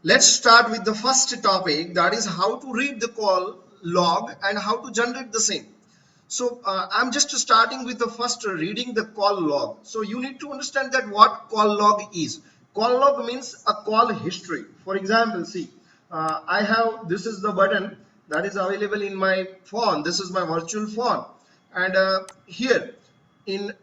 Let's start with the first topic, that is how to read the call log and how to generate the same. So I'm just starting with the first reading the call log. So you need to understand that what call log is. Call log means a call history. For example, see, I have, this is the button that is available in my phone. This is my virtual phone, and here in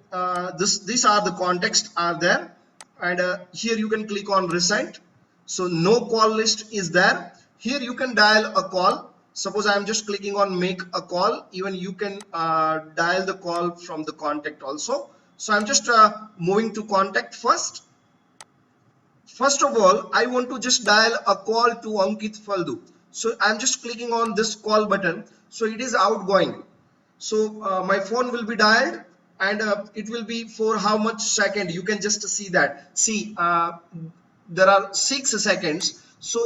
these are the context are there, and here you can click on recent. So no call list is there. Here you can dial a call. Suppose I am just clicking on make a call. Even you can dial the call from the contact also. So I'm just moving to contact first. First of all, I want to just dial a call to Ankit Faldu. So I'm just clicking on this call button. So it is outgoing. So my phone will be dialed, and it will be for how much second? You can just see that. See, there are 6 seconds. So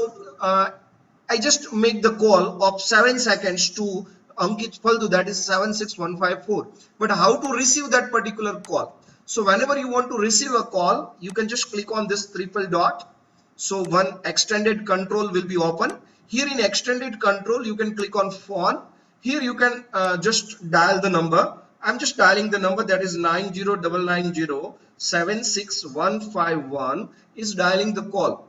I just make the call of 7 seconds to Ankit Faldu, that is 76154. But how to receive that particular call? So whenever you want to receive a call, you can just click on this triple dot. So one extended control will be open. Here in extended control, you can click on phone. Here you can just dial the number. I'm just dialing the number, that is 90990 76151 is dialing the call.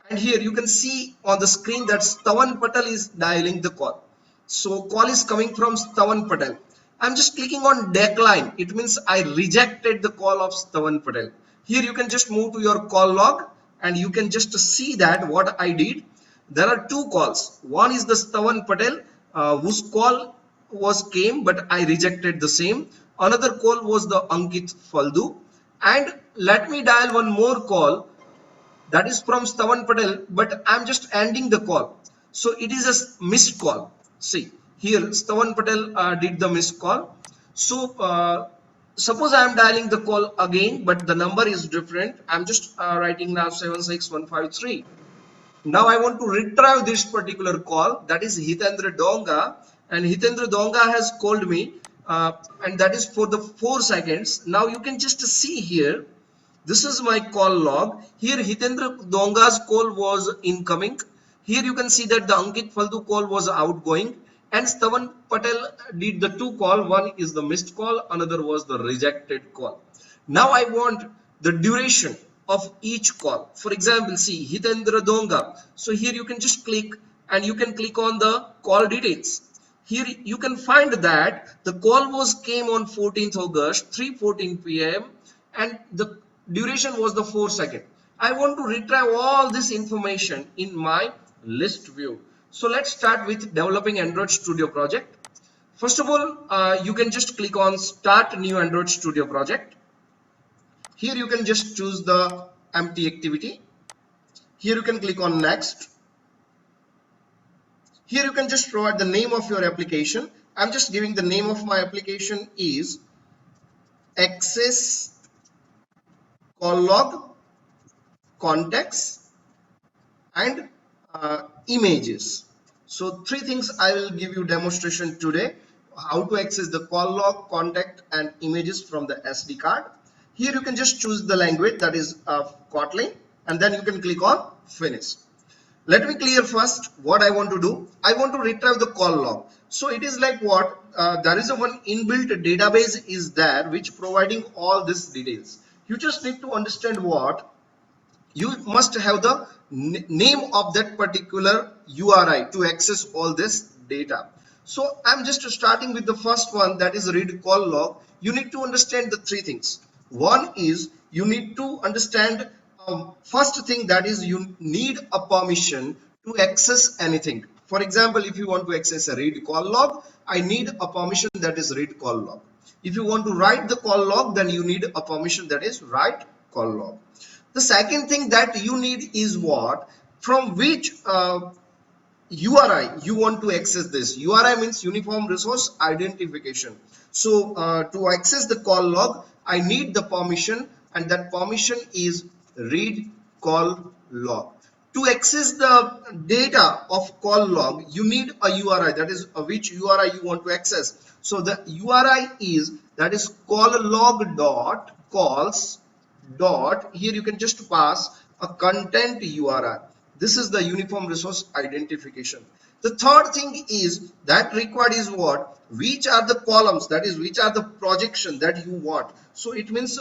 And here you can see on the screen that Stavan Patel is dialing the call. So call is coming from Stavan Patel. I'm just clicking on decline. It means I rejected the call of Stavan Patel. Here you can just move to your call log and you can just see that what I did. There are 2 calls. One is the Stavan Patel whose call was came, but I rejected the same. Another call was the Ankit Faldu. And let me dial one more call, that is from Stavan Patel, but I'm just ending the call. So it is a missed call. See, here Stavan Patel did the missed call. So suppose I am dialing the call again, but the number is different. I'm just writing now 76153. Now I want to retrieve this particular call, that is Hitendra Donga, and Hitendra Donga has called me, and that is for the 4 seconds. Now you can just see here, this is my call log. Here Hitendra Donga's call was incoming. Here you can see that the Ankit Faldu call was outgoing, and Stavan Patel did the 2 call. One is the missed call, another was the rejected call. Now I want the duration of each call. For example, see Hitendra Donga. So here you can just click and you can click on the call details. Here you can find that the call was came on 14th August 3:14 p.m. and the duration was the 4 second. I want to retrieve all this information in my list view. So let's start with developing Android Studio project. First of all, you can just click on start new Android Studio project. Here you can just choose the empty activity. Here you can click on next. Here you can just provide the name of your application. I'm just giving the name of my application is access call log contacts and images. So 3 things I will give you demonstration today: how to access the call log, contact and images from the SD card. Here you can just choose the language, that is Kotlin, and then you can click on finish. Let me clear first what I want to do. I want to retrieve the call log. So it is like what, there is a one inbuilt database is there which providing all these details. You just need to understand what you must have the name of that particular URI to access all this data. So I'm just starting with the first one, that is read call log. You need to understand the 3 things. One is you need to understand first thing, that is you need a permission to access anything. For example, if you want to access a read call log, I need a permission, that is read call log. If you want to write the call log, then you need a permission, that is write call log. The second thing that you need is what, from which URI you want to access this. URI means Uniform Resource Identification. So to access the call log, I need the permission, and that permission is read call log. To access the data of call log, you need a URI, that is which URI you want to access. So the URI is, that is call log dot calls dot, here you can just pass a content URI. This is the uniform resource identification. The third thing is that required is what? Which are the columns, that is which are the projection that you want. So it means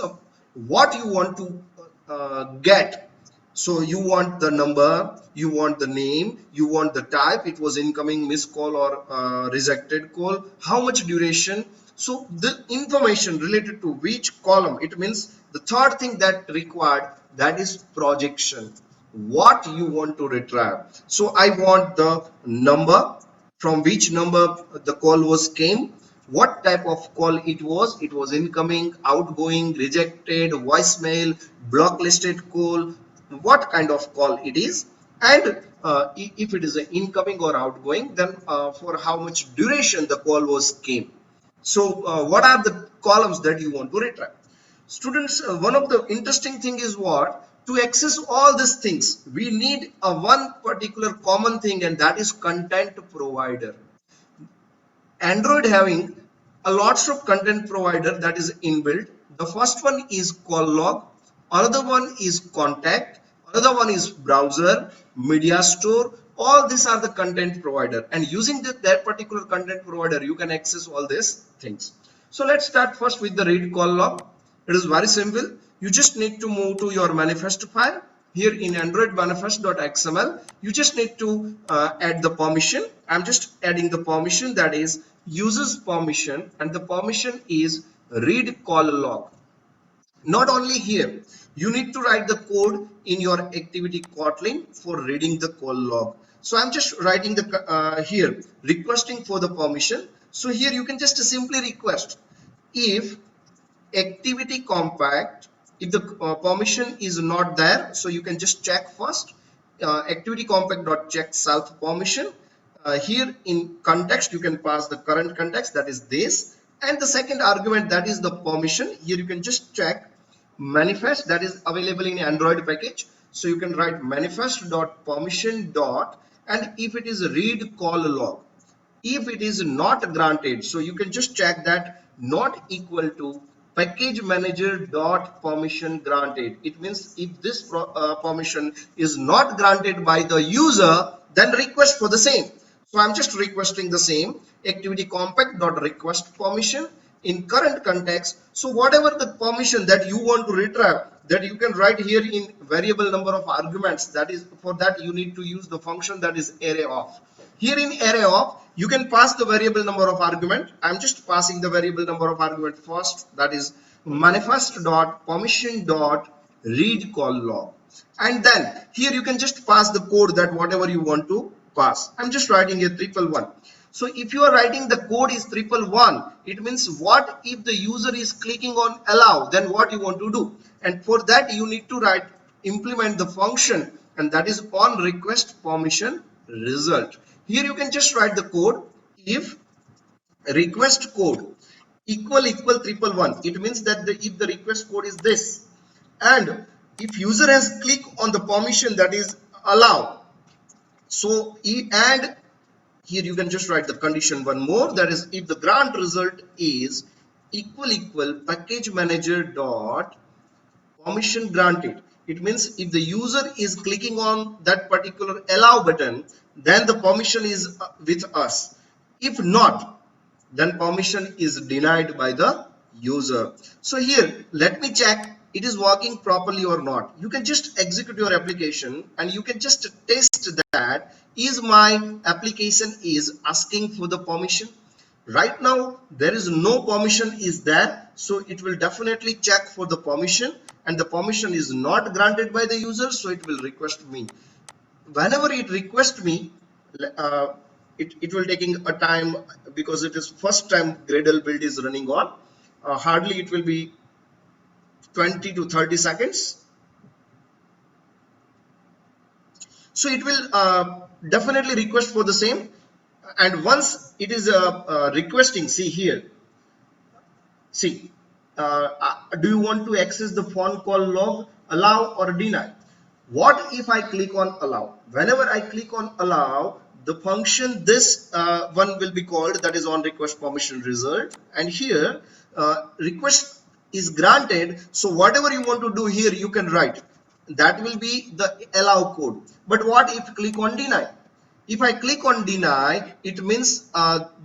what you want to get. So you want the number, you want the name, you want the type, it was incoming, missed call or rejected call, how much duration. So the information related to which column, it means the third thing that required, that is projection. What you want to retrieve. So I want the number, from which number the call was came, what type of call it was incoming, outgoing, rejected, voicemail, blocklisted call, what kind of call it is, and if it is an incoming or outgoing, then for how much duration the call was came. So what are the columns that you want to retrieve? Students, one of the interesting thing is what? To access all these things, we need a one particular common thing, and that is content provider. Android having a lots of content provider that is inbuilt. The first one is call log, another one is contact, another one is browser, media store. All these are the content provider, and using that particular content provider, you can access all these things. So let's start first with the read call log. It is very simple. You just need to move to your manifest file. Here in Android manifest.xml, you just need to add the permission. I'm just adding the permission, that is users permission, and the permission is read call log. Not only here, you need to write the code in your activity Kotlin for reading the call log. So I'm just writing the here requesting for the permission. So here you can just simply request if activity compact, if the permission is not there, so you can just check first activity compact dot check self permission. Here in context, you can pass the current context, that is this, and the second argument, that is the permission. Here you can just check manifest, that is available in Android package. So you can write manifest dot permission dot, and if it is read call log, if it is not granted, so you can just check that not equal to package manager dot permission granted. It means if this permission is not granted by the user, then request for the same. So I'm just requesting the same activity compact dot request permission in current context. So whatever the permission that you want to retrieve, that you can write here in variable number of arguments. That is, for that you need to use the function that is array of. Here in array of, you can pass the variable number of argument. I'm just passing the variable number of argument first, that is manifest dot permission dot read call log, and then here you can just pass the code that whatever you want to pass. I'm just writing a 111. So if you are writing the code is 111, it means what if the user is clicking on allow, then what you want to do, and for that you need to write implement the function, and that is on request permission result. Here you can just write the code if request code equal 111. It means that if the request code is this, and if user has clicked on the permission that is allow, so and here you can just write the condition one more, that is if the grant result is equal package manager dot permission granted. It means if the user is clicking on that particular allow button, then the permission is with us. If not, then permission is denied by the user. So here let me check it is working properly or not. You can just execute your application and you can just test that is my application is asking for the permission. Right now there is no permission is there, so it will definitely check for the permission, and the permission is not granted by the user, so it will request me. Whenever it requests me, uh, it will taking a time, because it is first time Gradle build is running on. Hardly it will be 20 to 30 seconds. So it will definitely request for the same, and once it is requesting, see here, see do you want to access the phone call log, allow or deny? What if I click on allow? Whenever I click on allow, the function this one will be called, that is on request permission result, and here request is granted. So whatever you want to do here, you can write that will be the allow code. But what if click on deny? If I click on deny, it means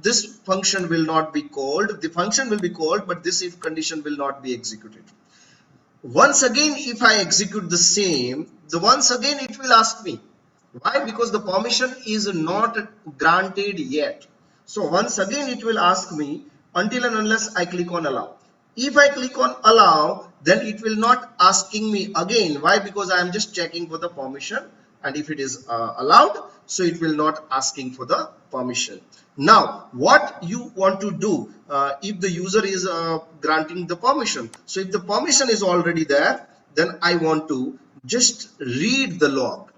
this function will not be called. The function will be called, but this if condition will not be executed. Once again, if I execute the same, once again it will ask me. Why? Because the permission is not granted yet. So once again it will ask me until and unless I click on allow. If I click on allow, then it will not asking me again. Why? Because I am just checking for the permission, and if it is allowed, so it will not asking for the permission. Now what you want to do if the user is granting the permission? So if the permission is already there, then I want to just read the log.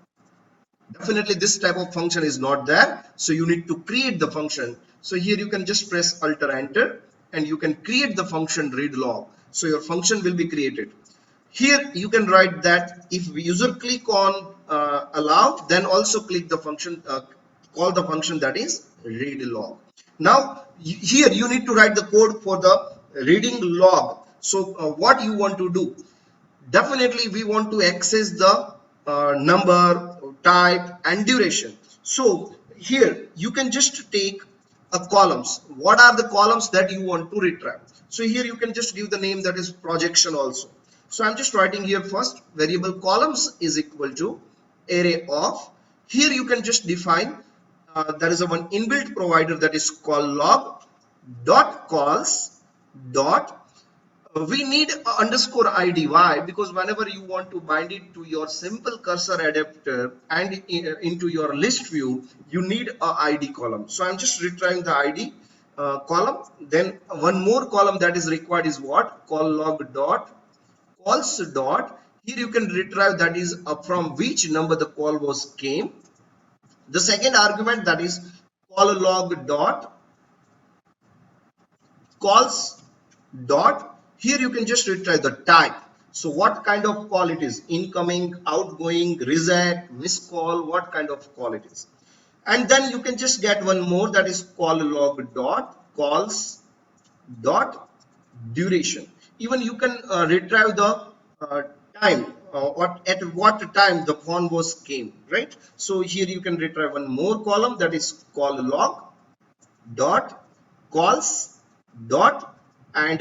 Definitely this type of function is not there, so you need to create the function. So here you can just press alt or enter and you can create the function read log. So your function will be created. Here you can write that if user click on allow, then also click the function, call the function that is read log. Now here you need to write the code for the reading log. So what you want to do? Definitely we want to access the number, type and duration. So here you can just take a columns. What are the columns that you want to retrieve? So here you can just give the name, that is projection also. So I'm just writing here first variable columns is equal to array of. Here you can just define there is a one inbuilt provider that is called log dot calls dot we need a underscore id. Why? Because whenever you want to bind it to your simple cursor adapter and into your list view, you need a id column. So I'm just retrieving the id column. Then one more column that is required is what? Call log dot calls dot. Here you can retrieve that is from which number the call was came. The second argument, that is call log dot calls dot. Here you can just retrieve the type. So what kind of call it is? Incoming, outgoing, reject, missed call, what kind of call it is? And then you can just get one more, that is call log dot calls dot duration. Even you can retrieve the time, at what time the phone was came, right? So here you can retrieve one more column, that is call log dot calls dot, and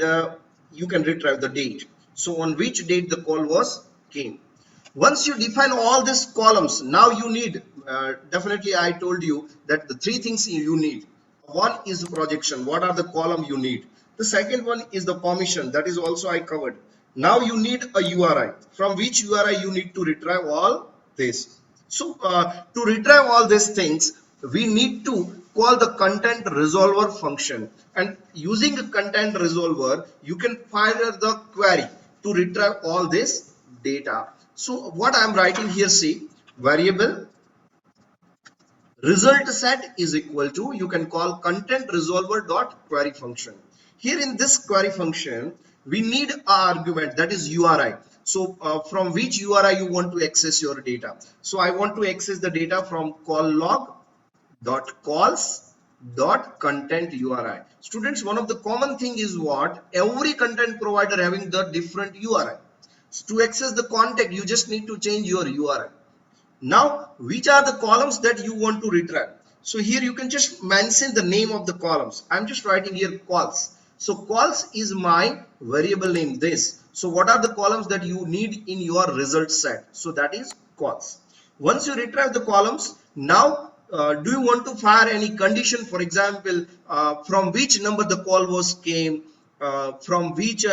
you can retrieve the date. So on which date the call was came. Once you define all these columns, now you need definitely I told you that the three things you need. One is projection. What are the column you need? The second one is the permission. That is also I covered. Now you need a URI. From which URI you need to retrieve all this. So to retrieve all these things, we need to call the content resolver function, and using a content resolver you can fire the query to retrieve all this data. So what I am writing here, see, variable result set is equal to, you can call content resolver dot query function. Here in this query function we need an argument, that is URI. So from which URI you want to access your data? So I want to access the data from call log dot calls dot content URI. Students, one of the common thing is what? Every content provider having the different URI. To access the content you just need to change your URI. Now which are the columns that you want to retrieve? So here you can just mention the name of the columns. I'm just writing here calls. So calls is my variable name, this. So what are the columns that you need in your result set? So that is calls. Once you retrieve the columns, now do you want to fire any condition? For example, from which number the call was came, from which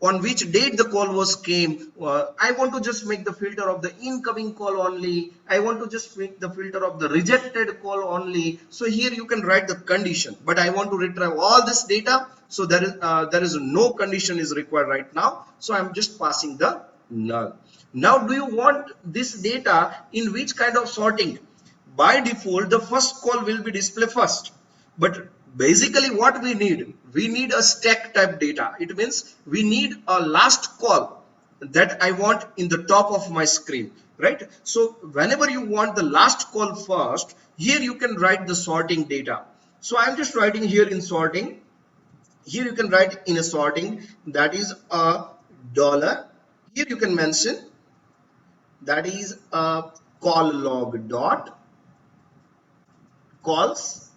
on which date the call was came. I want to just make the filter of the incoming call only. I want to just make the filter of the rejected call only. So here you can write the condition, but I want to retrieve all this data. So there is no condition is required right now. So I'm just passing the null. Now do you want this data in which kind of sorting? By default the first call will be displayed first, but basically what we need a stack type data. It means we need a last call that I want in the top of my screen, right? So whenever you want the last call first, here you can write the sorting data. So I'm just writing here in sorting. Here you can write in a sorting, that is a dollar. Here you can mention that is a call log dot calls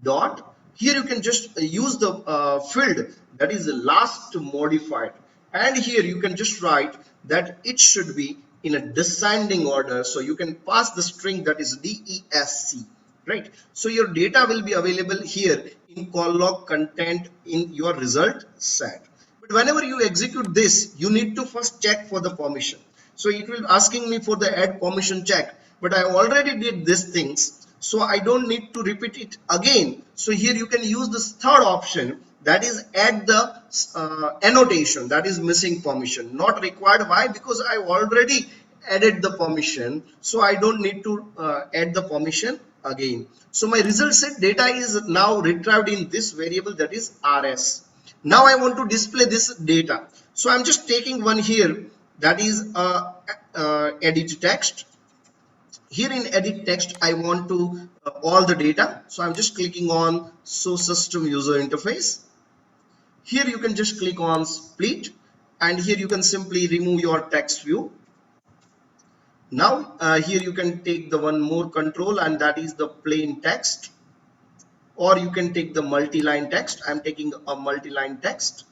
dot. Here you can just use the field that is the last modified, and here you can just write that it should be in a descending order, so you can pass the string that is DESC, right? So your data will be available here in call log content in your result set. But whenever you execute this, you need to first check for the permission. So it will asking me for the add permission check, but I already did these things, so I don't need to repeat it again. So here you can use this third option, that is add the annotation that is missing permission, not required. Why? Because I already added the permission, so I don't need to add the permission again. So my result set data is now retrieved in this variable that is rs. Now I want to display this data, so I'm just taking one here, that is edit text. Here in edit text I want to all the data, so I'm just clicking on show system user interface. Here you can just click on split, and here you can simply remove your text view. Now here you can take the one more control, and that is the plain text, or you can take the multi-line text. I'm taking a multi-line text.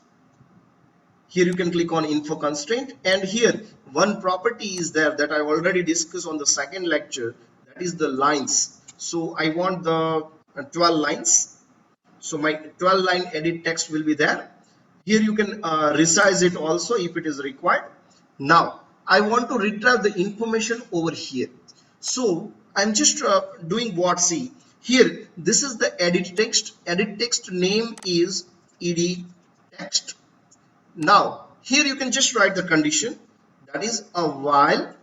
Here you can click on info constraint, and here one property is there that I already discussed on the second lecture, that is the lines. So I want the 12 lines, so my 12 line edit text will be there. Here you can resize it also if it is required. Now I want to retrieve the information over here, so I'm just doing what, see here, this is the edit text name is ed text. Now here you can just write the condition, that is a while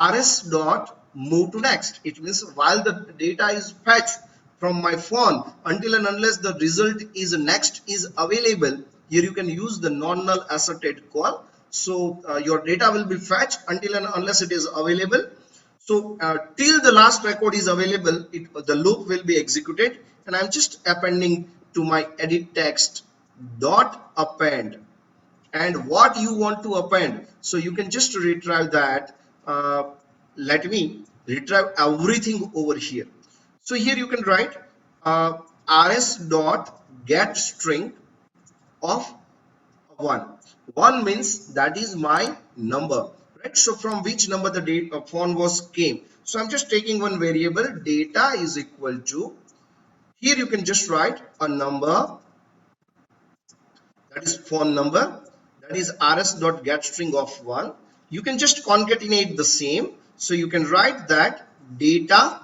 rs dot move to next. It means while the data is fetched from my phone, until and unless the result is next is available, here you can use the non-null asserted call. So your data will be fetched until and unless it is available. So till the last record is available, the loop will be executed, and I'm just appending to my edit text dot append, and what you want to append, so you can just retrieve that. Let me retrieve everything over here. So here you can write rs dot get string of 1 means that is my number, right? So from which number the data phone was came, so I'm just taking one variable, data is equal to, here you can just write a number, that is phone number, that is rs dot get string of 1. You can just concatenate the same, so you can write that data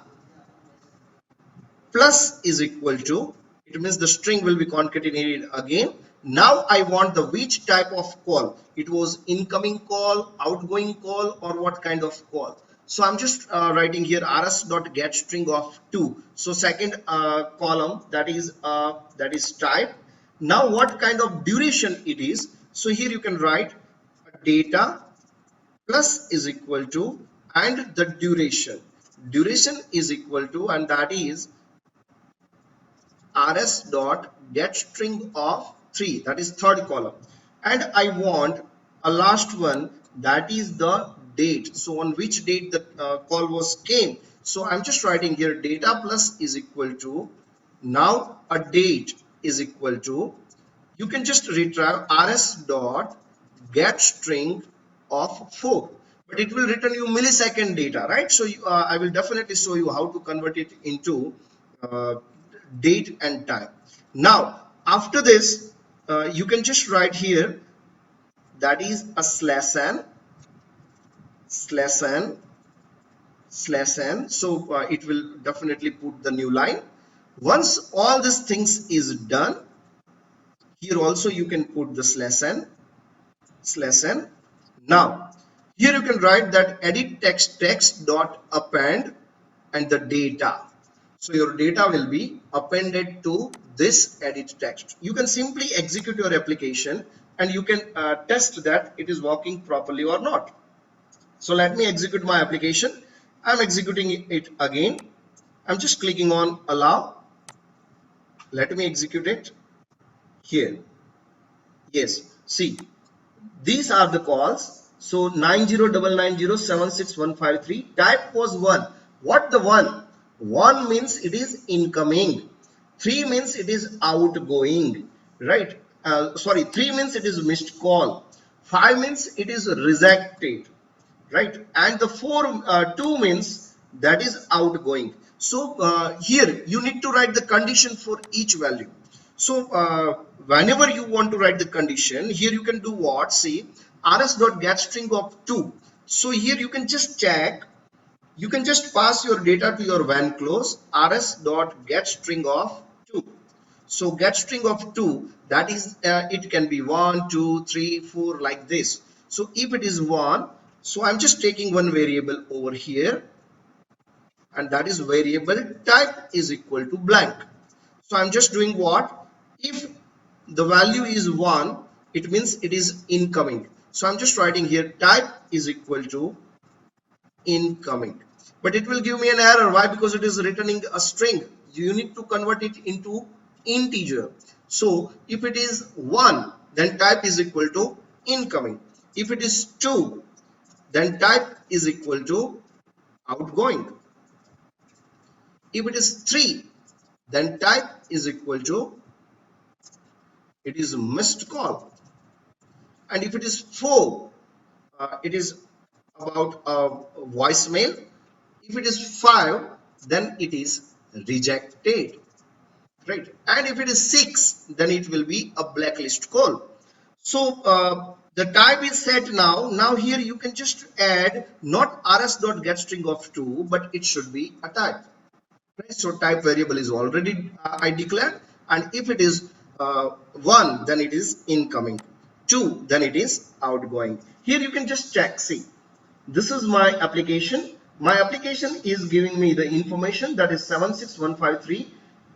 plus is equal to, it means the string will be concatenated again. Now I want the which type of call, it was incoming call, outgoing call, or what kind of call. So I'm just writing here rs dot get string of 2, so second column, that is type. Now what kind of duration it is, so here you can write data plus is equal to, and the duration is equal to, and that is rs dot get string of 3, that is third column. And I want a last one, that is the date, so on which date the call was came. So I'm just writing here data plus is equal to, now a date is equal to, you can just retrieve rs dot get string of 4, but it will return you millisecond data, right? So I will definitely show you how to convert it into uh, date and time. Now after this you can just write here, that is a slash n slash n, so it will definitely put the new line. Once all these things is done, here also you can put the slash n. Now here you can write that edit text dot append and the data, so your data will be appended to this edit text. You can simply execute your application, and you can test that it is working properly or not. So let me execute my application. I'm executing it again. I'm just clicking on allow. Let me execute it here. Yes, see, these are the calls. So 9099076153, type was 1. What the 1? 1 means it is incoming. 3 means it is outgoing, right? Sorry, 3 means it is missed call. 5 means it is rejected, right? And the 2 means that is outgoing. So here you need to write the condition for each value. So whenever you want to write the condition, here you can do what? See, rs.getString of 2. So here you can just check, you can just pass your data to your when clause, rs.getString of 2. So getString of 2, that is it can be 1 2 3 4 like this. So if it is 1, so I'm just taking one variable over here, and that is variable type is equal to blank. So I'm just doing what? If the value is 1, it means it is incoming. So I'm just writing here type is equal to incoming, but it will give me an error. Why? Because it is returning a string. You need to convert it into integer. So if it is 1, then type is equal to incoming. If it is 2, then type is equal to outgoing. If it is 3, then type is equal to it is missed call. And if it is 4, it is about a voicemail. If it is 5, then it is rejected, right? And if it is 6, then it will be a blacklist call. So the type is set now. Now here you can just add not rs.getString of 2, but it should be a type. Right? So type variable is already I declared, and if it is 1, then it is incoming. 2, then it is outgoing. Here you can just check. See, this is my application. My application is giving me the information that is 76153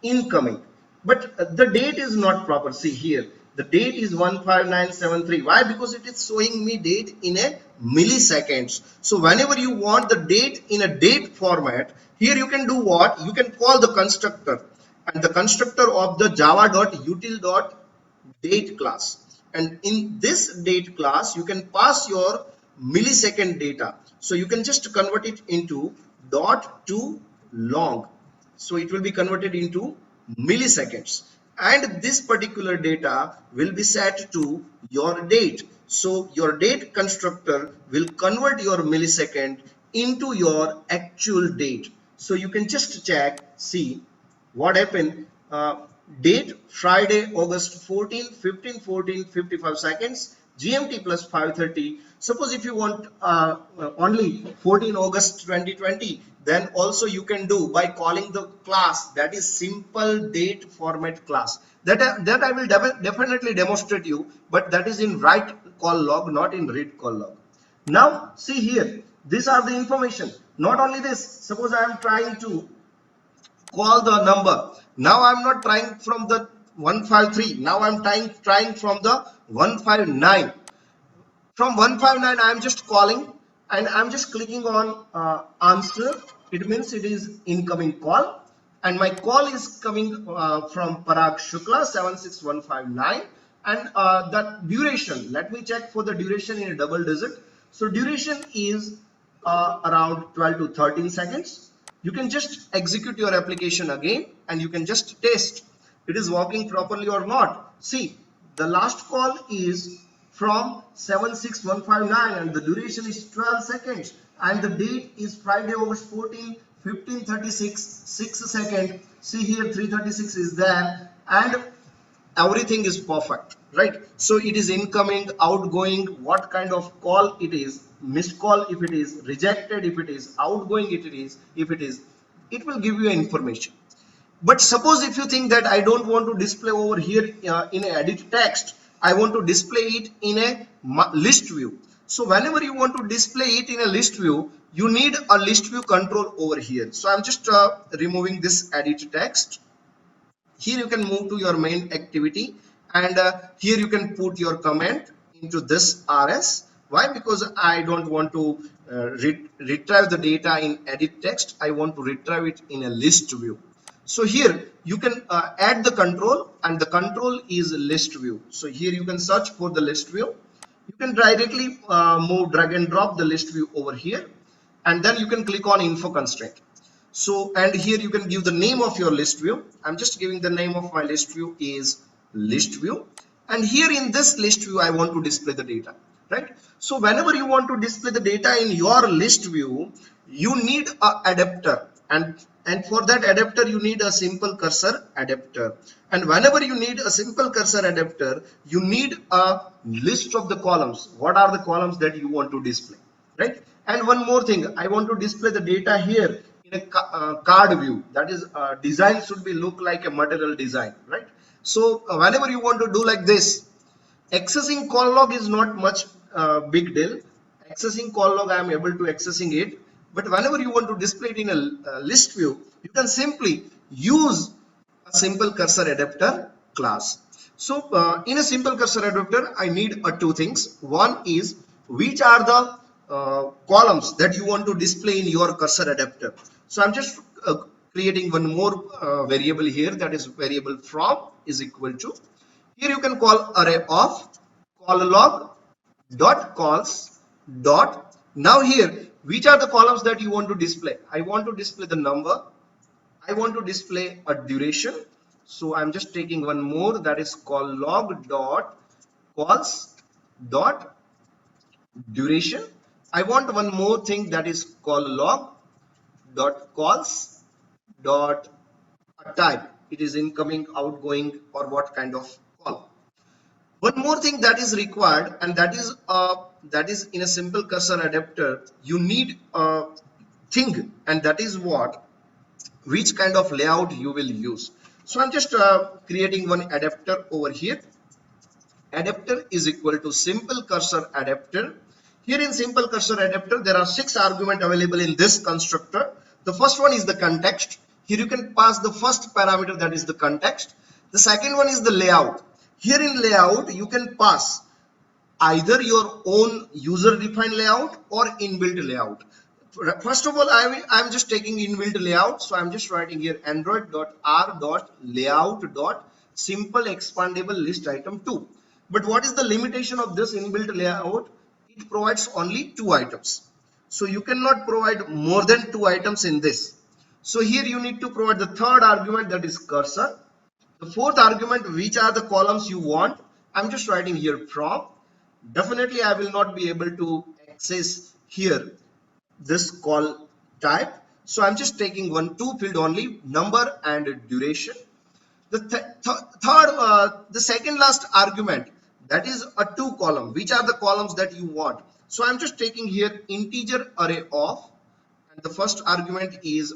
incoming, but the date is not proper. See here, the date is 15973. Why? Because it is showing me date in a milliseconds. So whenever you want the date in a date format, here you can do what? You can call the constructor, and the constructor of the java.util.date class, and in this date class you can pass your millisecond data. So you can just convert it into dot to long. So it will be converted into milliseconds, and this particular data will be set to your date. So your date constructor will convert your millisecond into your actual date. So you can just check, see what happened. Date Friday August 14 15 14 55 seconds GMT plus 5:30. Suppose if you want only 14 August 2020, then also you can do by calling the class that is simple date format class. That I will definitely demonstrate you, but that is in write call log, not in read call log. Now see here, these are the information. Not only this, suppose I am trying to call the number. Now I'm not trying from the 153. Now I'm trying from the 159. From 159, I'm just calling, and I'm just clicking on answer. It means it is incoming call, and my call is coming from Parag Shukla 76159, and the duration. Let me check for the duration in a double digit. So duration is around 12 to 13 seconds. You can just execute your application again, and you can just test it is working properly or not. See, the last call is from 76159, and the duration is 12 seconds, and the date is Friday August 14 1536 6 seconds. See here, 336 is there, and everything is perfect, right? So it is incoming, outgoing, what kind of call it is, missed call if it is, rejected if it is, outgoing if it is, it will give you information. But suppose if you think that I don't want to display over here in a edit text, I want to display it in a list view. So whenever you want to display it in a list view, you need a list view control over here. So I'm just removing this edit text. Here you can move to your main activity, and here you can put your comment into this rs. Why? Because I don't want to retrieve the data in edit text. I want to retrieve it in a list view. So here you can add the control, and the control is list view. So here you can search for the list view. You can directly move, drag and drop the list view over here, and then you can click on info constraint. So, and here you can give the name of your list view. I'm just giving the name of my list view is list view, and here in this list view I want to display the data, right? So whenever you want to display the data in your list view, you need a adapter, and for that adapter you need a simple cursor adapter, and whenever you need a simple cursor adapter, you need a list of the columns. What are the columns that you want to display, right? And one more thing, I want to display the data here in a card view. That is, design should be look like a material design, right? So whenever you want to do like this, accessing call log is not much big deal. Accessing call log, I am able to accessing it, but whenever you want to display it in a list view, you can simply use a simple cursor adapter class. So in a simple cursor adapter, I need two things. One is, which are the columns that you want to display in your cursor adapter. So I'm just creating one more variable here, that is variable from is equal to, here you can call array of call log dot calls dot. Now here, which are the columns that you want to display? I want to display the number, I want to display a duration. So I'm just taking one more, that is call log dot calls dot duration. I want one more thing, that is call log dot calls dot type. It is incoming, outgoing, or what kind of call. One more thing that is required, and that is in a simple cursor adapter, you need a thing, and that is what, which kind of layout you will use. So I'm just creating one adapter over here. Adapter is equal to simple cursor adapter. Here in simple cursor adapter, there are 6 arguments available in this constructor. The first one is the context. Here you can pass the first parameter, that is the context. The second one is the layout. Here in layout, you can pass either your own user defined layout or inbuilt layout. First of all, I'm just taking inbuilt layout. So I'm just writing here android.r.layout.simple expandable list item 2. But what is the limitation of this inbuilt layout? It provides only 2 items. So you cannot provide more than 2 items in this. So here you need to provide the third argument, that is cursor. The fourth argument, which are the columns you want. I'm just writing here from. Definitely I will not be able to access here this call type. So I'm just taking two field only, number and duration. The the second last argument, that is a 2 column. Which are the columns that you want? So I'm just taking here integer array of, and the first argument is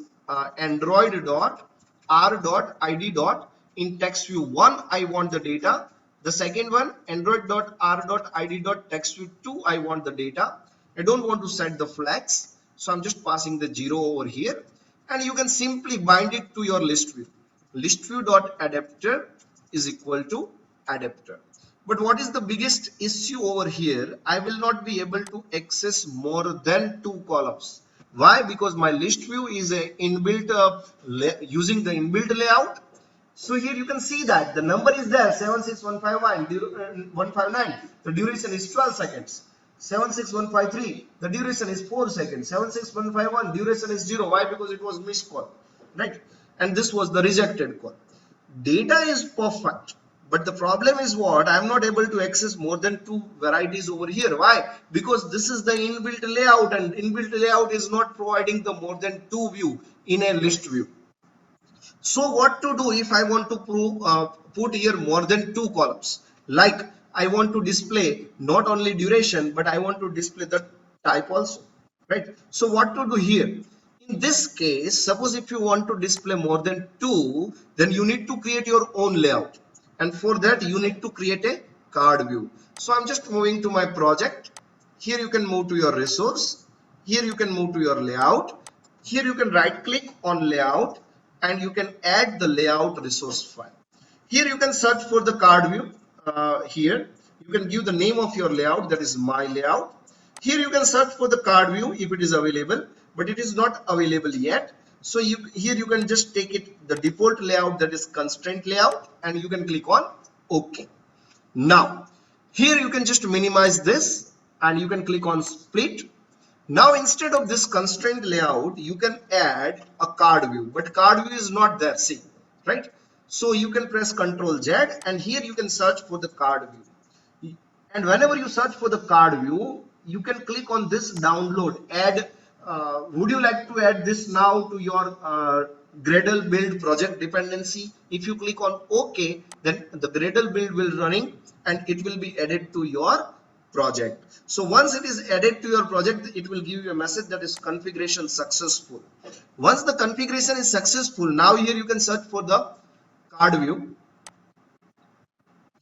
android dot r dot id dot in text view 1 I want the data. The second one, android dot r dot id dot text view 2 I want the data. I don't want to set the flags, so I'm just passing the 0 over here, and you can simply bind it to your list view. List view dot adapter is equal to adapter. But what is the biggest issue over here? I will not be able to access more than 2 columns. Why? Because my list view is a inbuilt using the inbuilt layout. So here you can see that the number is there, 76151 the duration is 12 seconds. 76153, the duration is 4 seconds. 76151, duration is 0. Why? Because it was missed call, right? And this was the rejected call. Data is perfect, but the problem is what? I am not able to access more than 2 varieties over here. Why? Because this is the inbuilt layout, and inbuilt layout is not providing the more than 2 view in a list view. So what to do if I want to put here more than 2 columns? Like I want to display not only duration, but I want to display the type also, right? So what to do here? In this case, suppose if you want to display more than 2, then you need to create your own layout, and for that you need to create a card view. So I'm just moving to my project. Here you can move to your resource. Here you can move to your layout. Here you can right click on layout, and you can add the layout resource file. Here you can search for the card view. Here you can give the name of your layout, that is my layout. Here you can search for the card view if it is available, but it is not available yet. So here you can just take it the default layout, that is constraint layout, and you can click on OK. Now Here you can just minimize this and you can click on split. Now instead of this constraint layout, you can add a card view, but card view is not there, see, right? So you can press Ctrl Z and here you can search for the card view. And whenever you search for the card view, you can click on this download, add, would you like to add this now to your Gradle build project dependency? If you click on OK, then the Gradle build will running and it will be added to your project. So once it is added to your project, it will give you a message that is configuration successful. Once the configuration is successful, now here you can search for the card view.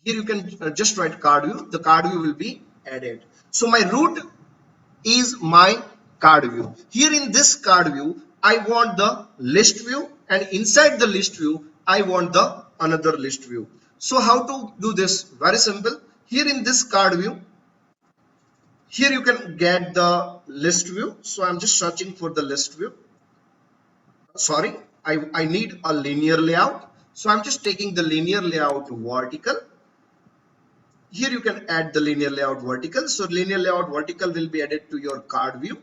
Here you can just write card view. The card view will be added. So my root is my card view. Here in this card view, I want the list view, and inside the list view, I want the another list view. So how to do this? Very simple. Here in this card view, here you can get the list view. So I'm just searching for the list view. Sorry, I need a linear layout. So I'm just taking the linear layout vertical. Here you can add the linear layout vertical. So linear layout vertical will be added to your card view.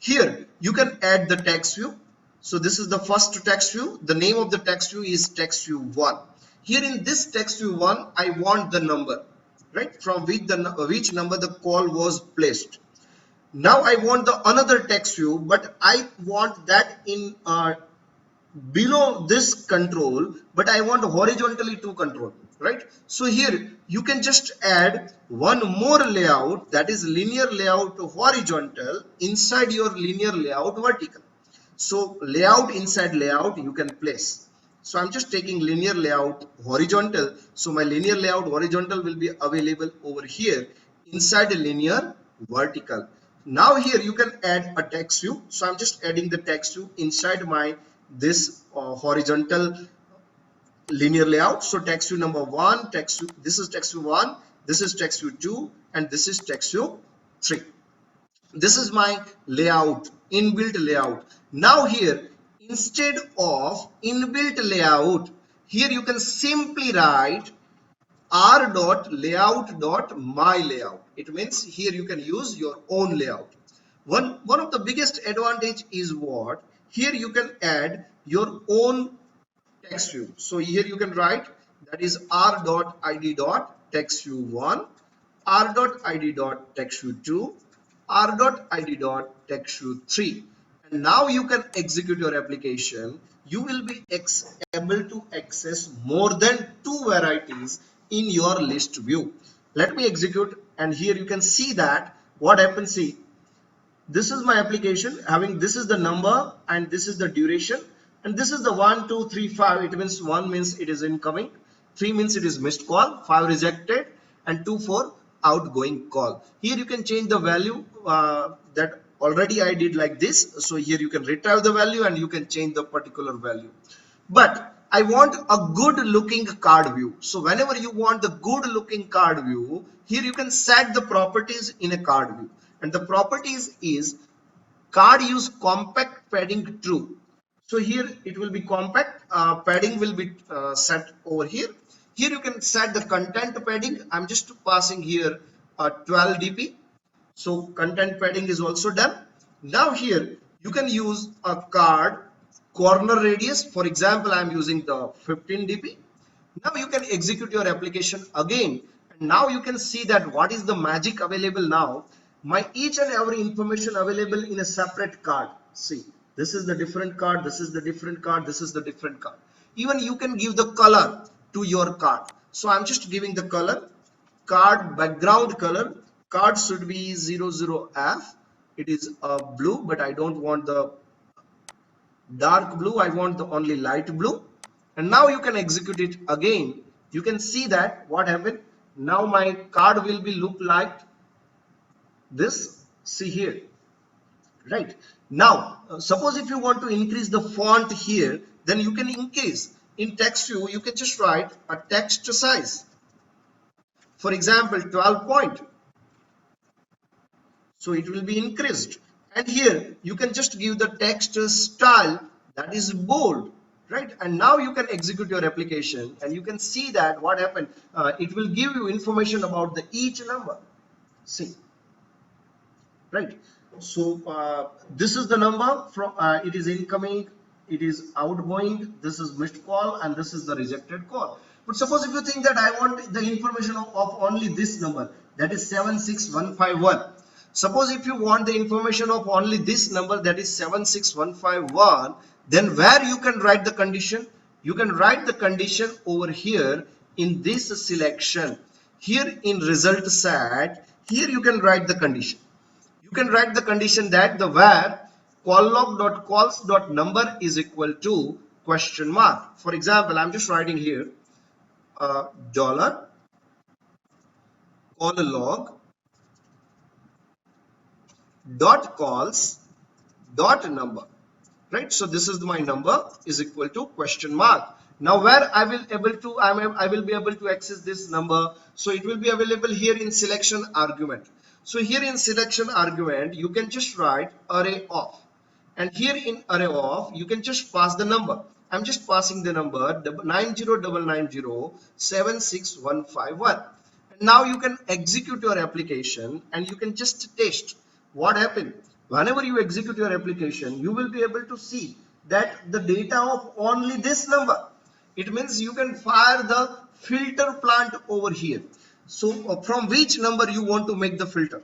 Here you can add the text view. So this is the first text view. The name of the text view is text view 1. Here in this text view 1, I want the number, right? From which number the call was placed. Now I want the another text view, but I want that in below this control, but I want horizontally to control, right? So here you can just add one more layout, that is linear layout horizontal inside your linear layout vertical. So layout inside layout you can place. So I'm just taking linear layout horizontal. So my linear layout horizontal will be available over here inside a linear vertical. Now here you can add a text view. So I'm just adding the text view inside my this horizontal linear layout. So text view number 1, text view, this is text view 1, this is text view 2, and this is text view 3. This is my layout, inbuilt layout. Now here, instead of inbuilt layout, here you can simply write r.layout.myLayout. It means here you can use your own layout. One of the biggest advantage is what? Here you can add your own text view. So here you can write that is r.id.textview1, r.id.textview2, r.id.textview3. And now you can execute your application. You will be able to access more than 2 varieties in your list view. Let me execute, and here you can see that what happens. See, this is my application having, this is the number and this is the duration, and this is the 1 2 3 5. It means 1 means it is incoming, 3 means it is missed call, 5 rejected, and 2 for outgoing call. Here you can change the value that already I did like this. So here you can retrieve the value and you can change the particular value. But I want a good looking card view. So whenever you want the good looking card view, here you can set the properties in a card view. And the properties is card use compact padding true. So here it will be compact, padding will be set over here. Here you can set the content padding. I'm just passing here 12 dp. So content padding is also done. Now here you can use a card corner radius. For example, I'm using the 15 dp. Now you can execute your application again, and now you can see that what is the magic available now. My each and every information available in a separate card. See, this is the different card, this is the different card, this is the different card. Even you can give the color to your card. So I'm just giving the color, card background color. Card should be 00F. It is blue, but I don't want the dark blue. I want the only light blue. And now you can execute it again. You can see that what happened. Now my card will be look like this. See here, right? Now suppose if you want to increase the font here, then you can increase. In text view you can just write a text size, for example 12 point. So it will be increased. And here you can just give the text style, that is bold. right? And now you can execute your application and you can see that what happened. It will give you information about the each number. See, right? So this is the number from it is incoming, it is outgoing, this is missed call, and this is the rejected call. But suppose if you think that I want the information of only this number, that is 76151. Suppose if you want the information of only this number, that is 76151, then where you can write the condition? You can write the condition over here in this selection. Here in result set, here you can write the condition. You can write the condition that the var calllog.calls.number is equal to question mark. For example, I'm just writing here dollar calllog dot calls dot number, right? So this is my number is equal to question mark. Now where I will be able to access this number? So it will be available here in selection argument. So here in selection argument you can just write array of, and here in array of you can just pass the number. I'm just passing the number 909907651. And now you can execute your application and you can just test what happened. Whenever you execute your application, you will be able to see that the data of only this number. It means you can fire the filter plant over here. So from which number you want to make the filter?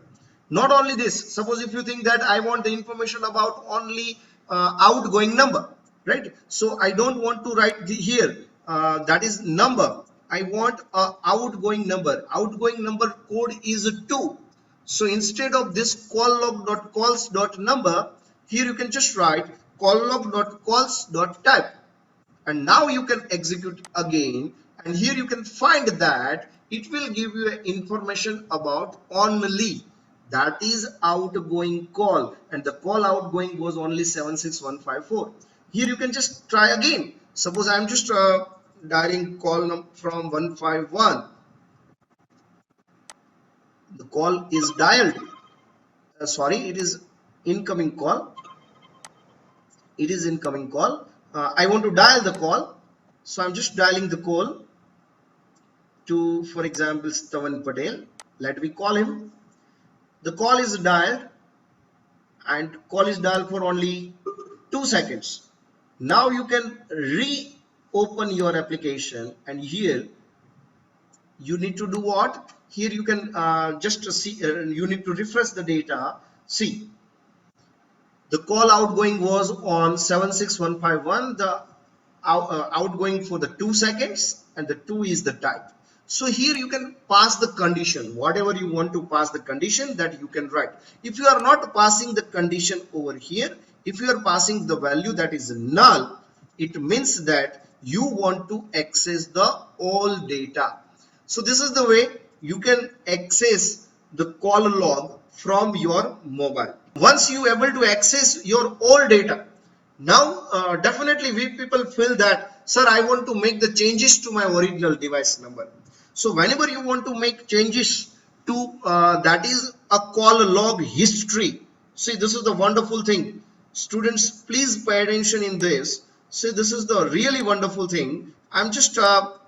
Not only this, suppose if you think that I want the information about only outgoing number, right? So I don't want to write here that is number. I want a outgoing number. Outgoing number code is 2. So instead of this calllog.calls.number, here you can just write calllog.calls.type. And now you can execute again, and here you can find that it will give you information about only, that is outgoing call, and the call outgoing was only 76154. Here you can just try again. Suppose I'm just dialing call from 151. The call is dialed. Sorry, it is incoming call. It is incoming call. I want to dial the call, so I'm just dialing the call to, for example, Stavan Patel. Let me call him. The call is dialed, and call is dialed for only 2 seconds. Now you can reopen your application, and here you need to do what? Here you can just see, you need to refresh the data. See, the call outgoing was on 76151. The outgoing for the 2 seconds, and the 2 is the type. So here you can pass the condition, whatever you want to pass the condition, that you can write. If you are not passing the condition over here, if you are passing the value that is null, it means that you want to access the all data. So this is the way you can access the call log from your mobile. Once you are able to access your all data, now definitely we people feel that, sir, I want to make the changes to my original device number. So whenever you want to make changes to that is a call log history. See, this is the wonderful thing. Students, please pay attention in this. See, this is the really wonderful thing. I'm just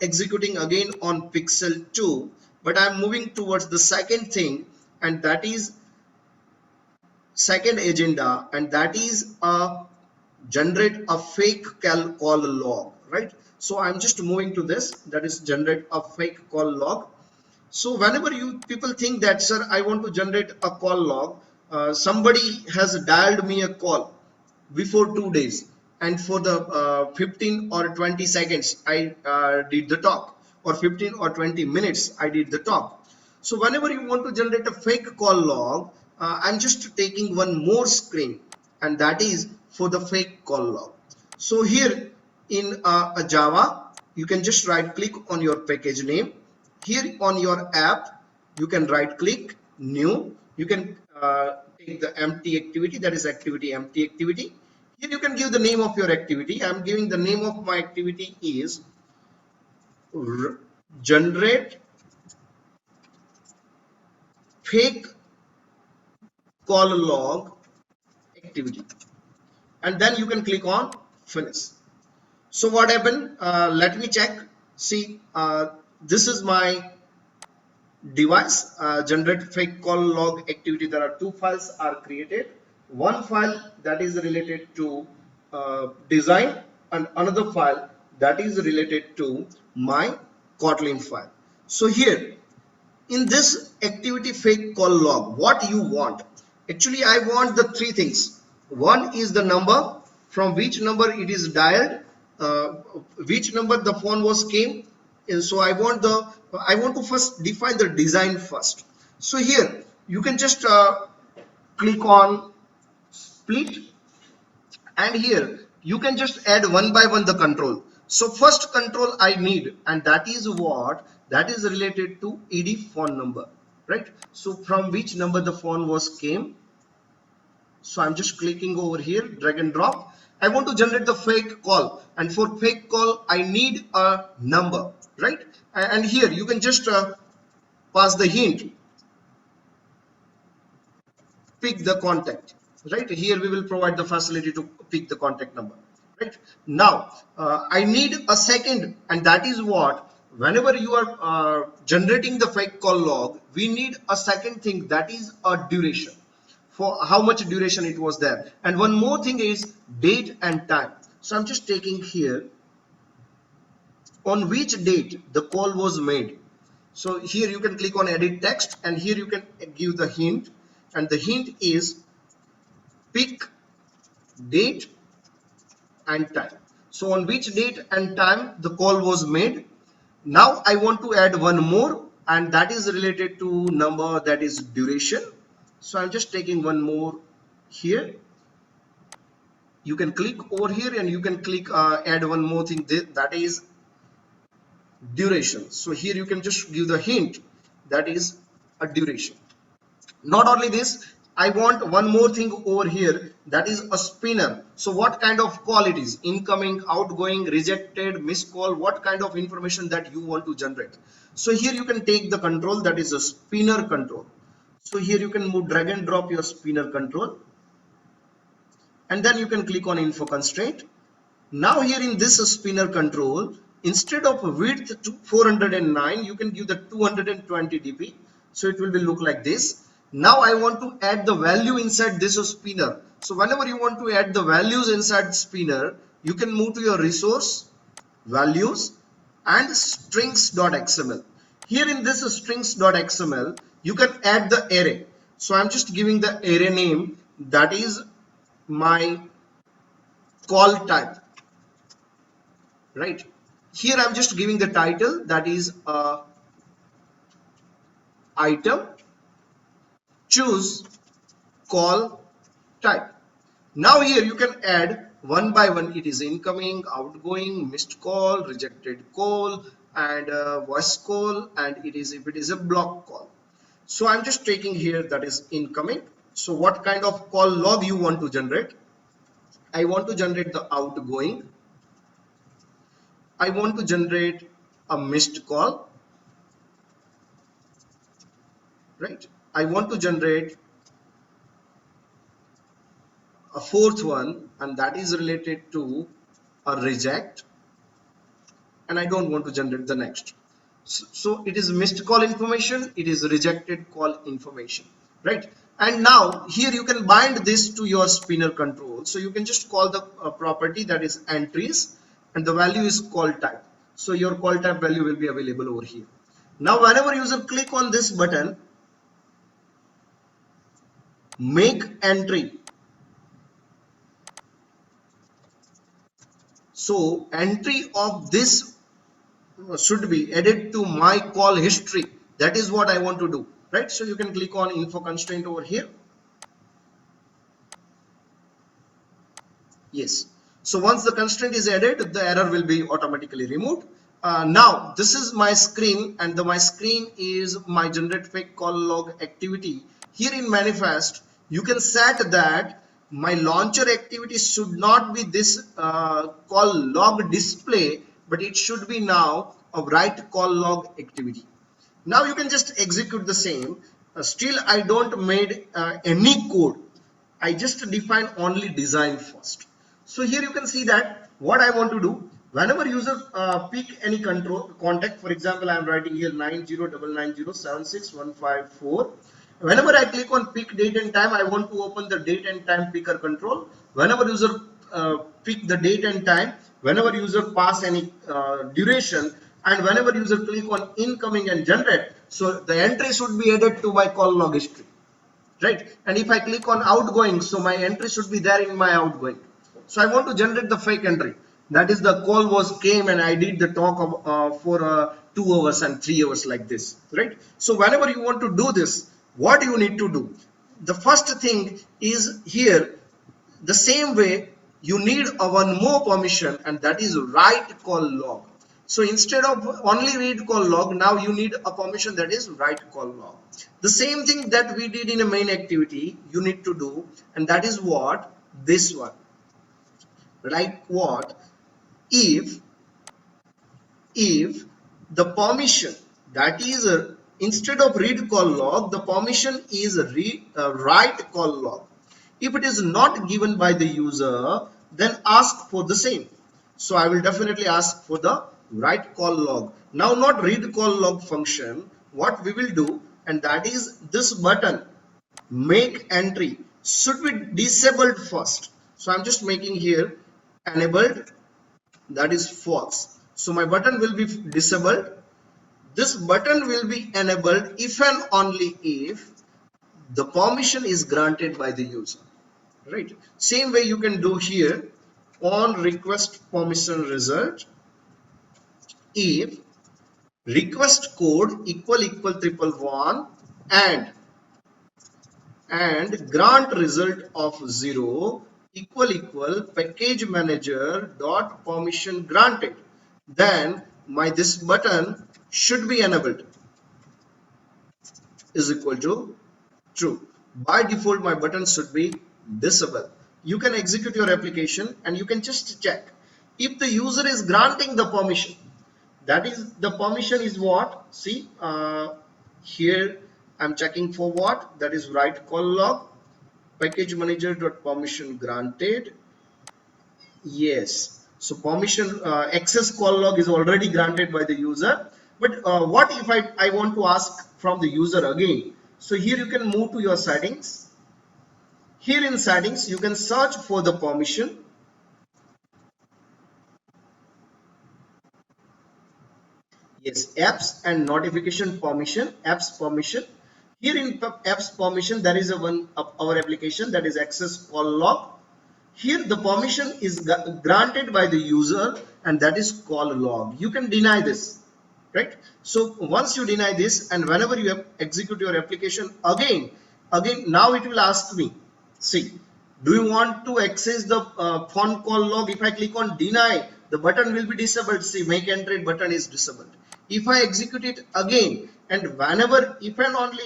executing again on pixel 2, but I'm moving towards the second thing, and that is second agenda, and that is generate a fake call log, right? So I'm just moving to this, that is generate a fake call log. So whenever you people think that, sir, I want to generate a call log, somebody has dialed me a call before 2 days, and for the 15 or 20 seconds I did the talk, or 15 or 20 minutes I did the talk. So whenever you want to generate a fake call log, I'm just taking one more screen, and that is for the fake call log. So here in a Java, you can just right click on your package name. Here on your app, you can right click new. You can take the empty activity, that is activity empty activity. Here you can give the name of your activity. I'm giving the name of my activity is generate fake call log activity, and then you can click on finish. So what happened? Let me check. See, this is my device. Generate fake call log activity. There are two files are created. One file that is related to design, and another file that is related to my Kotlin file. So here in this activity fake call log, what you want? Actually, I want the three things. One is the number, from which number it is dialed, uh, which number the phone was came. So I want to first define the design first. So here you can just click on split, and here you can just add one by one the control. So first control I need, and that is what, that is related to ed phone number, right? So from which number the phone was came. So I'm just clicking over here, drag and drop. I want to generate the fake call, and for fake call I need a number, right? And here you can just pass the hint, pick the contact, right? Here we will provide the facility to pick the contact number, right? Now I need a second, and that is what, whenever you are generating the fake call log, we need a second thing, that is a duration, for how much duration it was there. And one more thing is date and time. So I'm just taking here on which date the call was made. So here you can click on edit text, and here you can give the hint, and the hint is pick date and time. So on which date and time the call was made. Now I want to add one more, and that is related to number, that is duration. So I'm just taking one more here. You can click over here, and you can click add one more thing, that is duration. So here you can just give the hint, that is a duration. Not only this, I want one more thing over here, that is a spinner. So what kind of call it is, incoming, outgoing, rejected, missed call, what kind of information that you want to generate. So here you can take the control, that is a spinner control. So here you can move, drag and drop your spinner control, and then you can click on info constraint. Now here in this spinner control, instead of width to 409, you can give the 220 dp. So it will be look like this. Now I want to add the value inside this spinner. So whenever you want to add the values inside spinner, you can move to your resource, values, and strings.xml. Here in this strings.xml, you can add the array. So I'm just giving the array name, that is my call type, right? Here I'm just giving the title, that is item, choose call type. Now here you can add one by one, it is incoming, outgoing, missed call, rejected call, and voice call, and it is, if it is a block call. So I'm just taking here, that is incoming. So what kind of call log you want to generate? I want to generate the outgoing. I want to generate a missed call, right? I want to generate a fourth one, and that is related to a reject, and I don't want to generate the next. So it is missed call information, it is rejected call information, right? And now here you can bind this to your spinner control. So you can just call the property, that is entries, and the value is call type. So your call type value will be available over here. Now whenever user click on this button, make entry, so entry of this should be added to my call history. That is what I want to do, right? So you can click on info constraint over here. Yes. So once the constraint is added, the error will be automatically removed. Now this is my screen, and my screen is my generate fake call log activity. Here in manifest, you can set that my launcher activity should not be this call log display, but it should be now a write call log activity. Now you can just execute the same. Still I don't made any code. I just define only design first. So here you can see that what I want to do, Whenever user pick any control contact, for example, I am writing here 9099076154. Whenever I click on pick date and time, I want to open the date and time picker control. Whenever user pick the date and time, whenever user pass any duration, and whenever user click on incoming and generate, so the entry should be added to my call log history, right? And if I click on outgoing, so my entry should be there in my outgoing. So I want to generate the fake entry, that is the call was came and I did the talk of, for 2 hours and 3 hours like this, right? So whenever you want to do this, what you need to do, the first thing is here, the same way you need a one more permission, and that is write call log. So instead of only read call log, now you need a permission that is write call log. The same thing that we did in a main activity, you need to do, and that is what this one. Like what? If the permission, that is instead of read call log, the permission is write call log. If it is not given by the user, then ask for the same. So I will definitely ask for the write call log. Now not read call log function, what we will do, and that is this button make entry should be disabled first. So I'm just making here enabled, that is false. So my button will be disabled. This button will be enabled if and only if the permission is granted by the user, right? Same way you can do here on request permission result, if request code equal 111 and grant result of 0 equal package manager dot permission granted, then my this button should be enabled is equal to true. By default my button should be disabled. You can execute your application and you can just check if the user is granting the permission. That is, the permission is what, see here I'm checking for what, that is write call log package manager dot permission granted. Yes, so permission access call log is already granted by the user, but what if I want to ask from the user again? So here you can move to your settings. Here in settings you can search for the permission. Yes, apps and notification permission, apps permission. Here in apps permission there is a one of our application, that is access call log. Here the permission is granted by the user, and that is call log. You can deny this, right? So once you deny this, and whenever you execute your application again now it will ask me, see, do you want to access the phone call log? If I click on deny, the button will be disabled. See, make entry button is disabled. If I execute it again, and whenever, if and only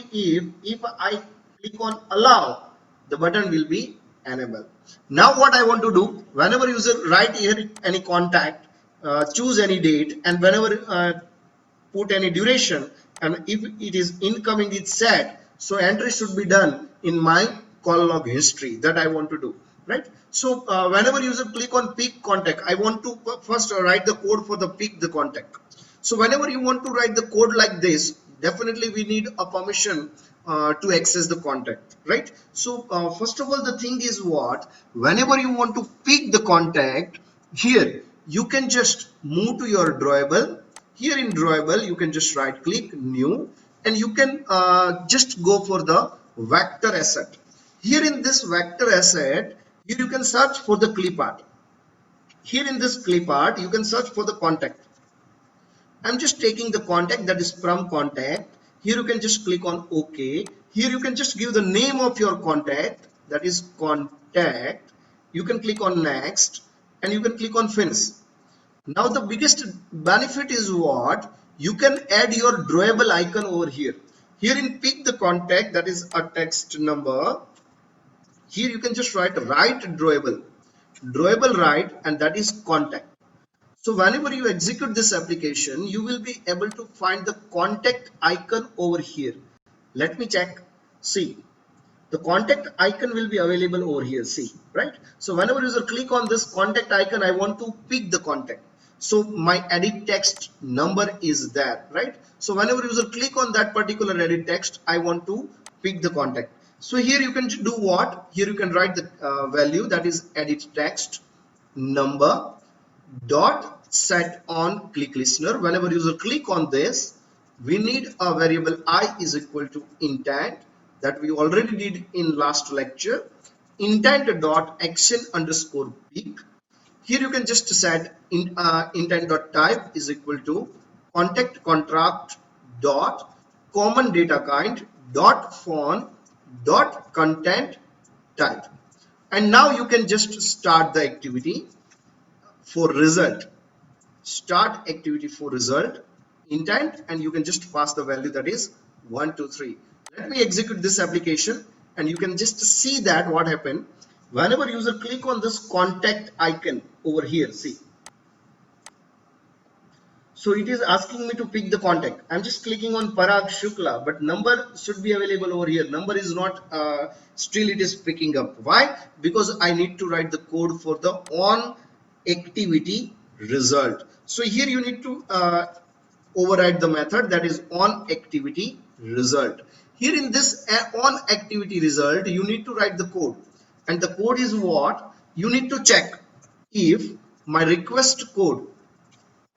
if I click on allow, the button will be enabled. Now what I want to do, whenever user write here any contact, choose any date, and whenever put any duration, and if it is incoming it's set, so entry should be done in my call log history that I want to do, right? So whenever user click on pick contact, I want to first write the code for the pick the contact. So whenever you want to write the code like this, definitely we need a permission to access the contact, right? So first of all, the thing is what, whenever you want to pick the contact, here you can just move to your drawable. Here in drawable you can just right click new, and you can just go for the vector asset. Here in this vector asset, here you can search for the clip art. Here in this clip art you can search for the contact. I'm just taking the contact, that is from contact. Here you can just click on OK. Here you can just give the name of your contact, that is contact. You can click on next, and you can click on finish. Now the biggest benefit is what, you can add your drawable icon over here. Here in pick the contact, that is a text number. Here you can just write drawable write, and that is contact. So whenever you execute this application, you will be able to find the contact icon over here. Let me check. See, the contact icon will be available over here. See, right? So whenever user click on this contact icon, I want to pick the contact. So my edit text number is there, right? So whenever user click on that particular edit text, I want to pick the contact. So here you can do what? Here you can write the value, that is edit text number dot set on click listener. Whenever user click on this, we need a variable I is equal to intent, that we already did in last lecture. Intent dot action underscore peak. Here you can just set intent dot type is equal to contact contract dot common data kind dot font dot content type. And now you can just start the activity for result. Start activity for result intent, and you can just pass the value, that is 123. Let me execute this application, and you can just see that what happened whenever user click on this contact icon over here. See, so it is asking me to pick the contact. I'm just clicking on Parag Shukla, but number should be available over here. Number is not, still it is picking up. Why? Because I need to write the code for the on activity result. So here you need to override the method, that is on activity result. Here in this on activity result, you need to write the code. And the code is what? You need to check if my request code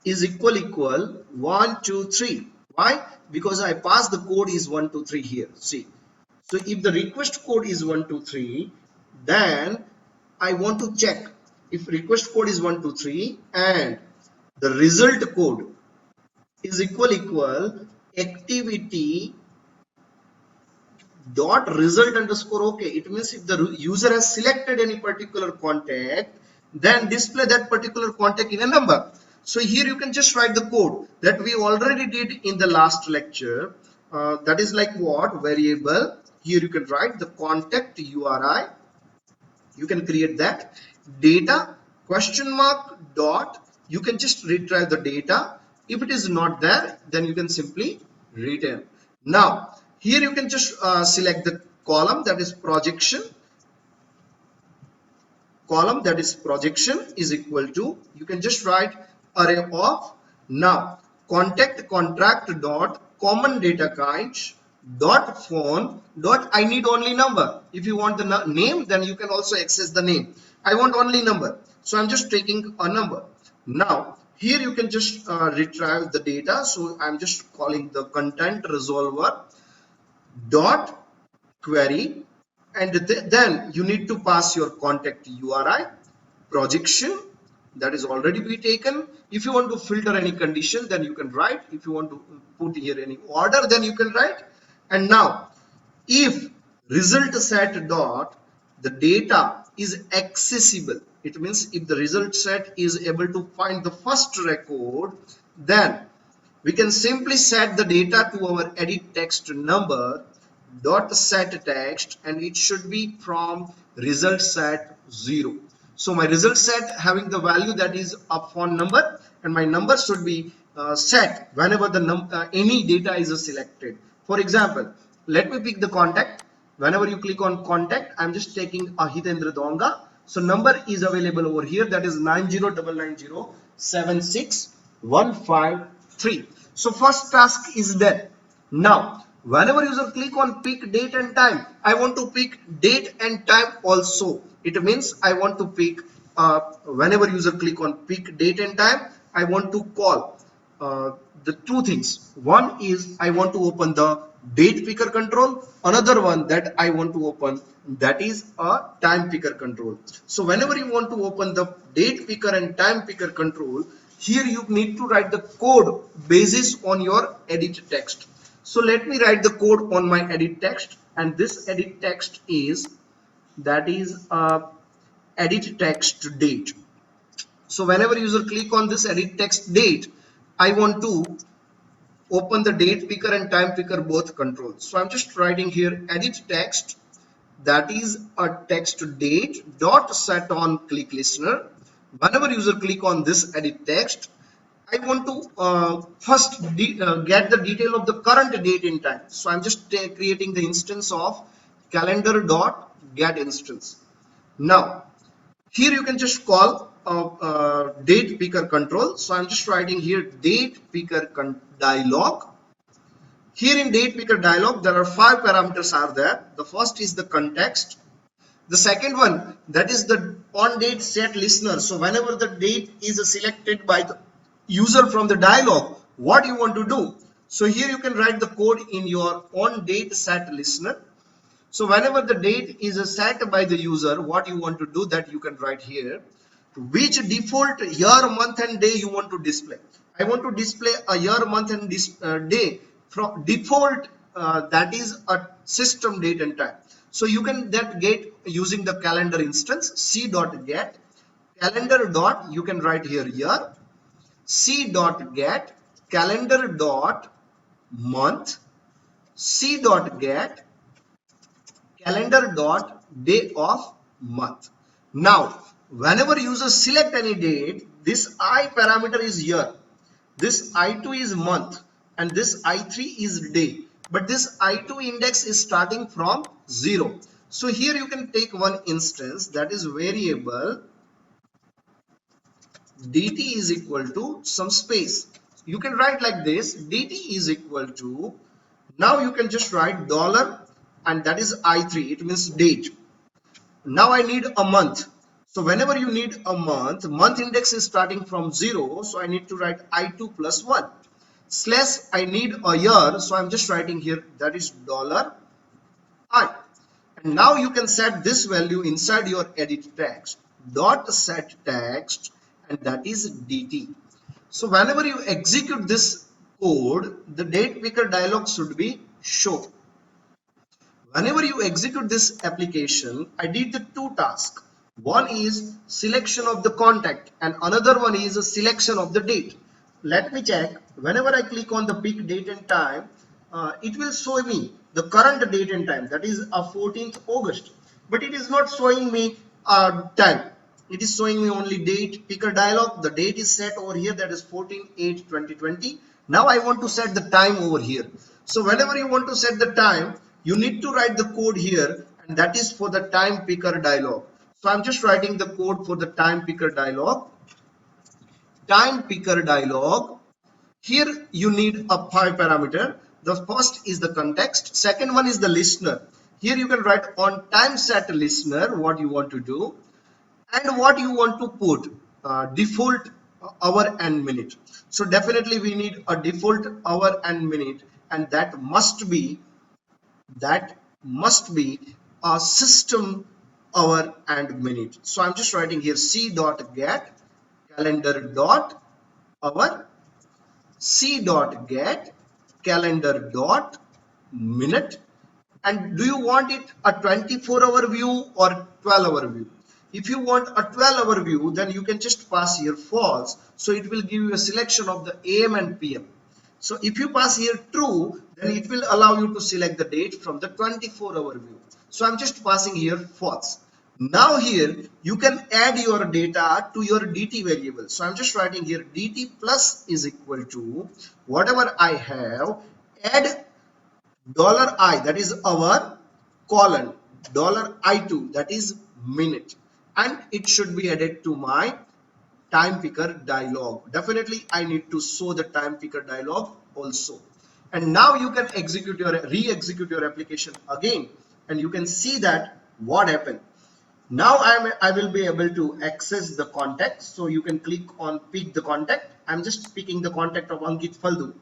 is equal 1 2 3. Why? Because I pass the code is 1 2 3 here. See, so if the request code is 1 2 3, then I want to check if request code is 1 2 3 and the result code is equal activity dot result underscore okay. It means if the user has selected any particular contact, then display that particular contact in a number. So here you can just write the code that we already did in the last lecture. That is like what? Variable. Here you can write the contact URI. You can create that data question mark dot. You can just retrieve the data. If it is not there, then you can simply return. Now here you can just select the column, that is projection. Column, that is projection, is equal to, you can just write array of. Now contact contract dot common data kind dot phone dot, I need only number. If you want the name, then you can also access the name. I want only number, so I'm just taking a number. Now here you can just retrieve the data, so I'm just calling the content resolver dot query, and then you need to pass your contact URI projection, that is already be taken. If you want to filter any condition, then you can write. If you want to put here any order, then you can write. And now if result set dot the data is accessible, it means if the result set is able to find the first record, then we can simply set the data to our edit text number dot set text, and it should be from result set 0. So my result set having the value that is a font number, and my number should be set whenever the any data is selected. For example, let me pick the contact. Whenever you click on contact, I'm just taking Ahitendra Donga. So number is available over here, that is 90990761153. So first task is done. Now whenever user click on pick date and time, I want to pick date and time also. It means I want to pick whenever user click on pick date and time, I want to call the two things. One is I want to open the date picker control. Another one that I want to open, that is a time picker control. So whenever you want to open the date picker and time picker control, here you need to write the code basis on your edit text. So let me write the code on my edit text, and this edit text is, that is edit text date. So whenever user click on this edit text date, I want to open the date picker and time picker both controls. So I'm just writing here edit text, that is a text date dot set on click listener. Whenever user click on this edit text, I want to first get the detail of the current date in time. So I'm just creating the instance of calendar dot get instance. Now here you can just call date picker control. So I'm just writing here date picker dialog. Here in date picker dialog, there are 5 parameters are there. The first is the context. The second one, that is the on date set listener. So whenever the date is selected by the user from the dialog, what you want to do. So here you can write the code in your on date set listener. So whenever the date is set by the user, what you want to do, that you can write here, which default year, month and day you want to display. I want to display a year, month and day from default, that is a system date and time. So you can that get using the calendar instance c.get calendar dot, you can write here year, c.get calendar dot month, c.get calendar dot day of month. Now whenever user select any date, this I parameter is year, this I2 is month, and this I3 is day, but this I2 index is starting from 0. So here you can take one instance, that is variable dt is equal to some space. You can write like this, dt is equal to, now you can just write dollar, and that is I3, it means date. Now I need a month. So whenever you need a month index is starting from 0. So I need to write I2 plus 1. Slash I need a year. So I'm just writing here, that is dollar I. And now you can set this value inside your edit text. Dot set text, and that is dt. So whenever you execute this code, the date picker dialog should be shown. Whenever you execute this application, I did the 2 tasks. One is selection of the contact and another one is a selection of the date. Let me check. Whenever I click on the pick date and time, it will show me the current date and time, that is 14th August. But it is not showing me time. It is showing me only date picker dialog. The date is set over here, that is 14/8/2020. Now I want to set the time over here. So whenever you want to set the time, you need to write the code here, and that is for the time picker dialog. So I'm just writing the code for the time picker dialog. Time picker dialog. Here you need a 5 parameter. The first is the context. Second one is the listener. Here you can write on time set listener what you want to do, and what you want to put default hour and minute. So definitely we need a default hour and minute, and that must be a system hour and minute. So I'm just writing here c.get calendar dot hour, c.get calendar dot minute. And do you want it a 24-hour view or 12-hour view? If you want a 12-hour view, then you can just pass here false. So it will give you a selection of the AM and PM. So if you pass here true, then it will allow you to select the date from the 24-hour view. So I'm just passing here false. Now here you can add your data to your dt variable. So I'm just writing here dt plus is equal to whatever I have, add $I, that is hour, colon $I2, that is minute, and it should be added to my time picker dialog. Definitely I need to show the time picker dialog also. And now you can execute your re-execute your application again, and you can see that what happened. Now I will be able to access the contact. So you can click on pick the contact. I'm just picking the contact of Ankit Faldu.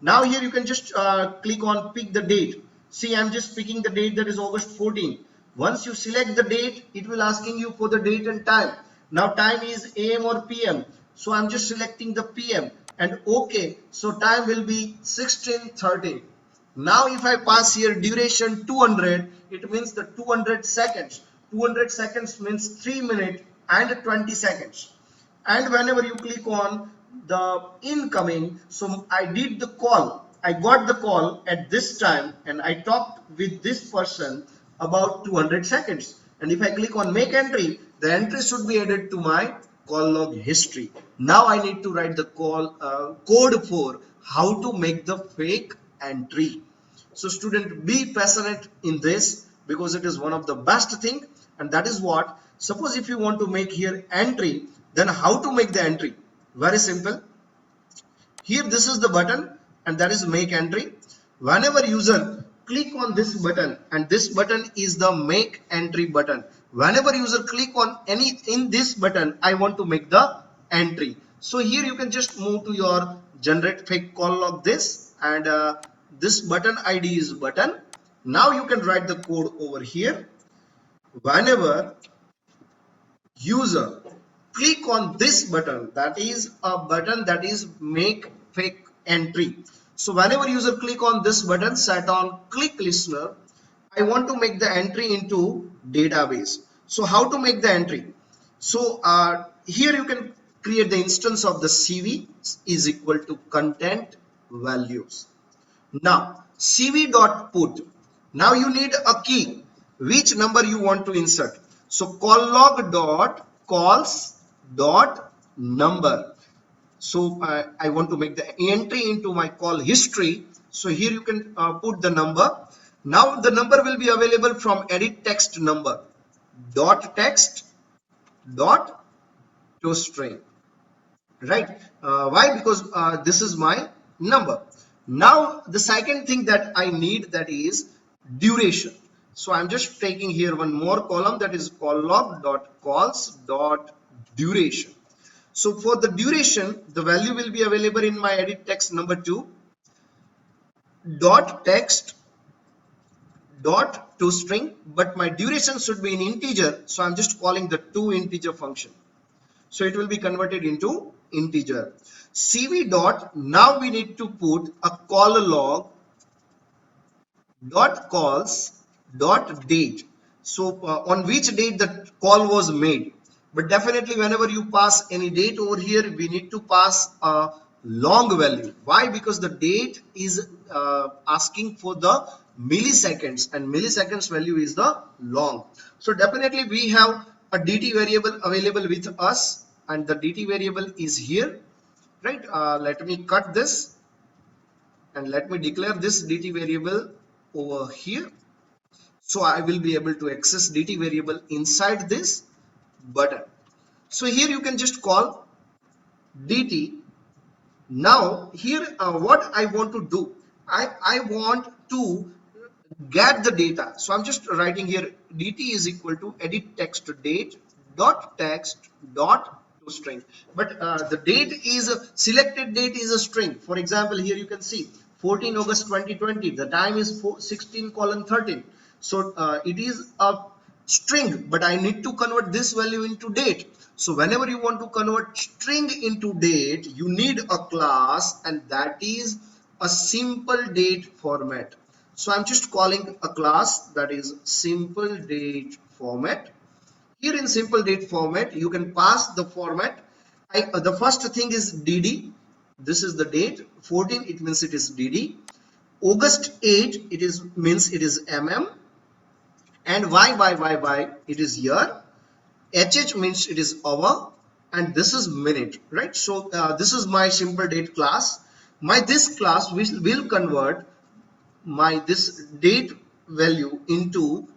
Now here you can just click on pick the date. See, I'm just picking the date, that is August 14. Once you select the date, it will asking you for the date and time. Now time is AM or PM. So I'm just selecting the PM and OK. So time will be 16:30. Now if I pass here duration 200, it means the 200 seconds. 200 seconds means 3 minutes and 20 seconds. And whenever you click on the incoming, so I did the call, I got the call at this time, and I talked with this person about 200 seconds. And if I click on make entry, the entry should be added to my call log history. Now I need to write the code for how to make the fake entry. So student, be passionate in this, because it is one of the best thing. And that is what, suppose if you want to make here entry, Then how to make the entry? Very simple. Here this is the button and that is make entry. Whenever user click on this button, and this button is the make entry button. Whenever user click on any in this button, I want to make the entry. So here you can just move to your generate fake call log this, and this button ID is button. Now you can write the code over here. Whenever user click on this button, that is a button that is make fake entry. So whenever user click on this button set on click listener, I want to make the entry into database. So how to make the entry? So here you can create the instance of the CV is equal to content values. Now cv dot put. Now you need a key. Which number you want to insert? So call log dot calls dot number. So I want to make the entry into my call history. So here you can put the number. Now the number will be available from edit text number dot text dot to string. Right? Why? Because this is my number. Now the second thing that I need, that is duration. So I'm just taking here one more column, that is call log dot calls dot duration. So for the duration, the value will be available in my edit text number 2 dot text dot to string, but my duration should be in integer, so I'm just calling the to integer function. So it will be converted into integer. CV dot, now we need to put a call log dot calls dot date. So on which date the call was made. But definitely whenever you pass any date over here, we need to pass a long value. Why? Because the date is asking for the milliseconds, and milliseconds value is the long. So definitely we have a dt variable available with us, and the dt variable is here, right? Let me cut this and let me declare this dt variable over here. So I will be able to access dt variable inside this button. So here you can just call dt. Now here what I want to do, I want to get the data. So I'm just writing here dt is equal to edit text date dot text dot to string. But the date is selected date is a string. For example, here you can see 14 August 2020. The time is 16:13. So it is a string, but I need to convert this value into date. So whenever you want to convert string into date, you need a class, and that is a simple date format. So I'm just calling a class that is simple date format. Here in simple date format, you can pass the format. The first thing is dd. This is the date 14. It means it is dd. August 8. It is means it is mm. And y it is year. HH means it is hour, and this is minute, right? So this is my simple date class. My this class will convert my this date value into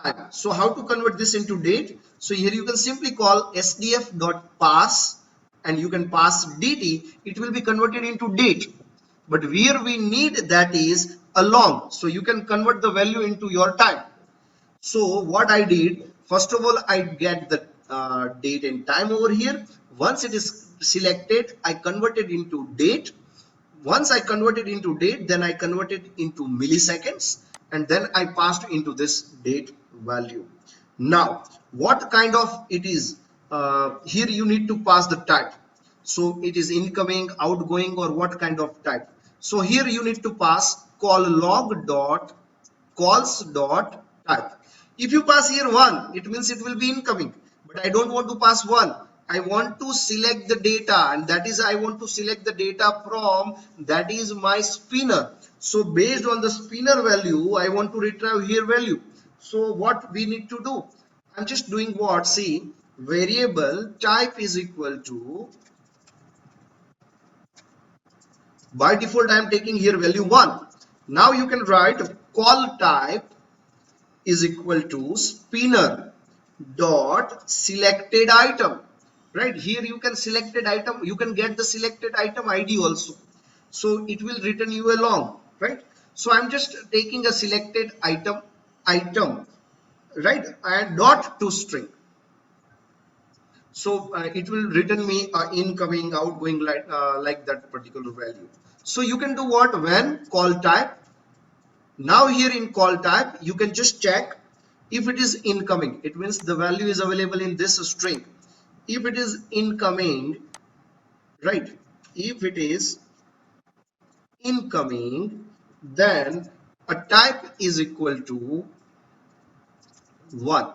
time. So how to convert this into date? So here you can simply call sdf.pass, and you can pass dt. It will be converted into date. But where we need that is a long. So you can convert the value into your time. So what I did, first of all, I get the date and time over here. Once it is selected, I convert it into date. Once I convert it into date, then I convert it into milliseconds, and then I passed into this date value. Now, what kind of it is? Here you need to pass the type. So it is incoming, outgoing, or what kind of type. So here you need to pass call log dot calls dot type. If you pass here 1, it means it will be incoming, but I don't want to pass 1. I want to select the data, and that is I want to select the data from, that is my spinner. So based on the spinner value, I want to retrieve here value. So what we need to do, I'm just doing what, see, variable type is equal to, by default I am taking here value 1. Now you can write call type is equal to spinner dot selected item. right? Here you can selected item, you can get the selected item ID also, so it will return you along, right? So I'm just taking a selected item, right, and dot to string. So it will return me incoming, outgoing, like that particular value. So you can do what? When call type, now here in call type you can just check if it is incoming, it means the value is available in this string. If it is incoming, right, if it is incoming, then a type is equal to 1.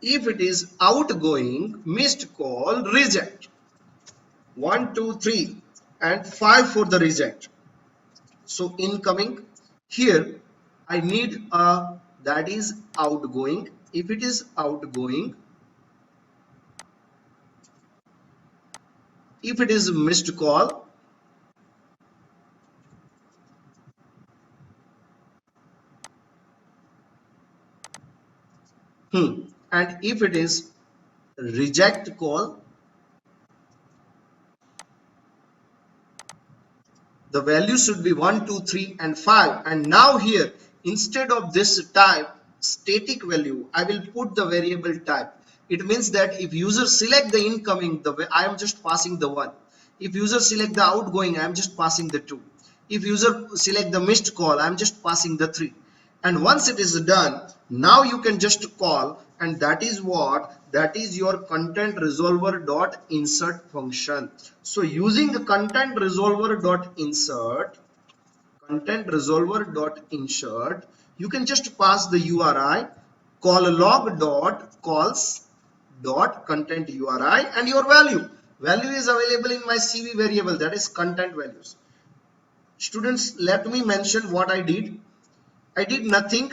If it is outgoing, missed call, reject. 1 2 3 and 5 for the reject. So incoming, here I need a, that is outgoing. If it is outgoing, if it is missed call, and if it is reject call, the value should be 1 2 3 and 5. And now here, instead of this type static value, I will put the variable type. It means that if user select the incoming, the way I am just passing the 1. If user select the outgoing, I am just passing the 2. If user select the missed call, I am just passing the 3. And once it is done, now you can just call, and that is what, that is your content resolver dot insert function. So using the content resolver dot insert, you can just pass the URI call log dot calls dot content URI, and your value is available in my CV variable, that is content values. Students, let me mention what I did nothing.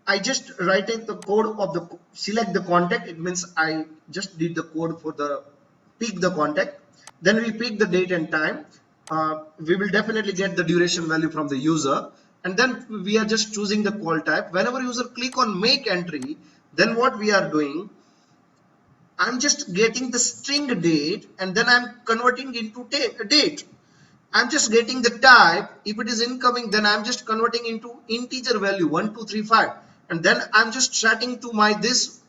I just write in the code of the select the contact. It means I just did the code for the pick the contact. Then we pick the date and time. We will definitely get the duration value from the user. And then we are just choosing the call type. Whenever user click on make entry, then what we are doing, I'm just getting the string date and then I'm converting into date. I'm just getting the type. If it is incoming, then I'm just converting into integer value 1 2 3 5, and then I'm just setting to my this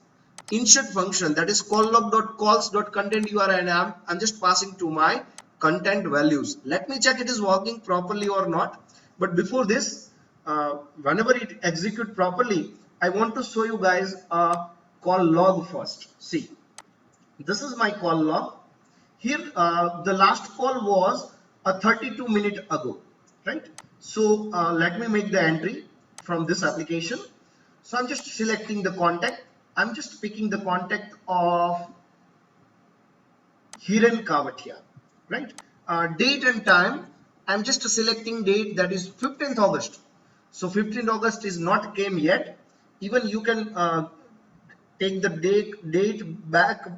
insert function, that is call log dot calls dot content URI, and I'm just passing to my content values. Let me check it is working properly or not. But before this, whenever it execute properly, I want to show you guys a call log first. See, this is my call log. Here the last call was a 32-minute ago, right? So let me make the entry from this application. So I'm just selecting the contact. I'm just picking the contact of Hiren Kavatia, right? Date and time, I'm just selecting date, that is 15th August. So 15th August is not came yet. Even you can take the date back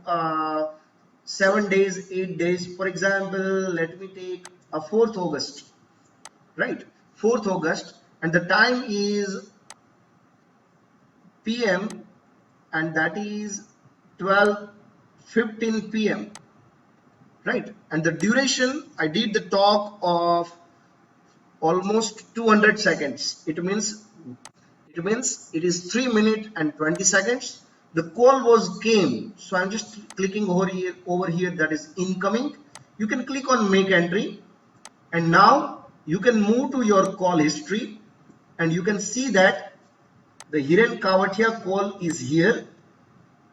7 days, 8 days. For example, let me take a 4th August, right? 4th August, and the time is PM, and that is 12:15 PM, right? And the duration, I did the talk of almost 200 seconds. It is 3 minutes and 20 seconds. The call was came, so I'm just clicking over here, that is incoming. You can click on make entry, and now you can move to your call history, and you can see that the Hiren Kavatia call is here,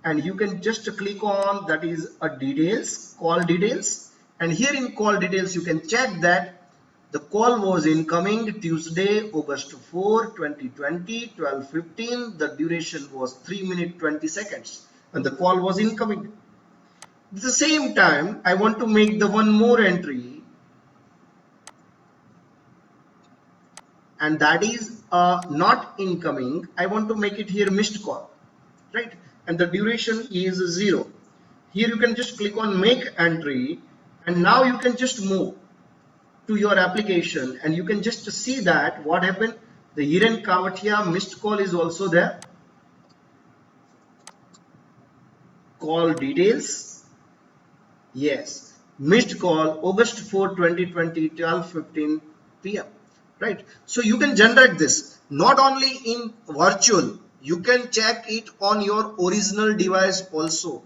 and you can just click on, that is a details, call details, and here in call details you can check that the call was incoming Tuesday, August 4, 2020, 12:15. The duration was 3 minutes 20 seconds, and the call was incoming. At the same time, I want to make the one more entry, and that is not incoming. I want to make it here missed call, right? And the duration is 0. Here you can just click on make entry, and now you can just move to your application, and you can just see that what happened. The Hiren Kavatia missed call is also there. Call details, Yes, missed call August 4, 2020, 12:15 p.m. Right. So you can generate this not only in virtual, you can check it on your original device also.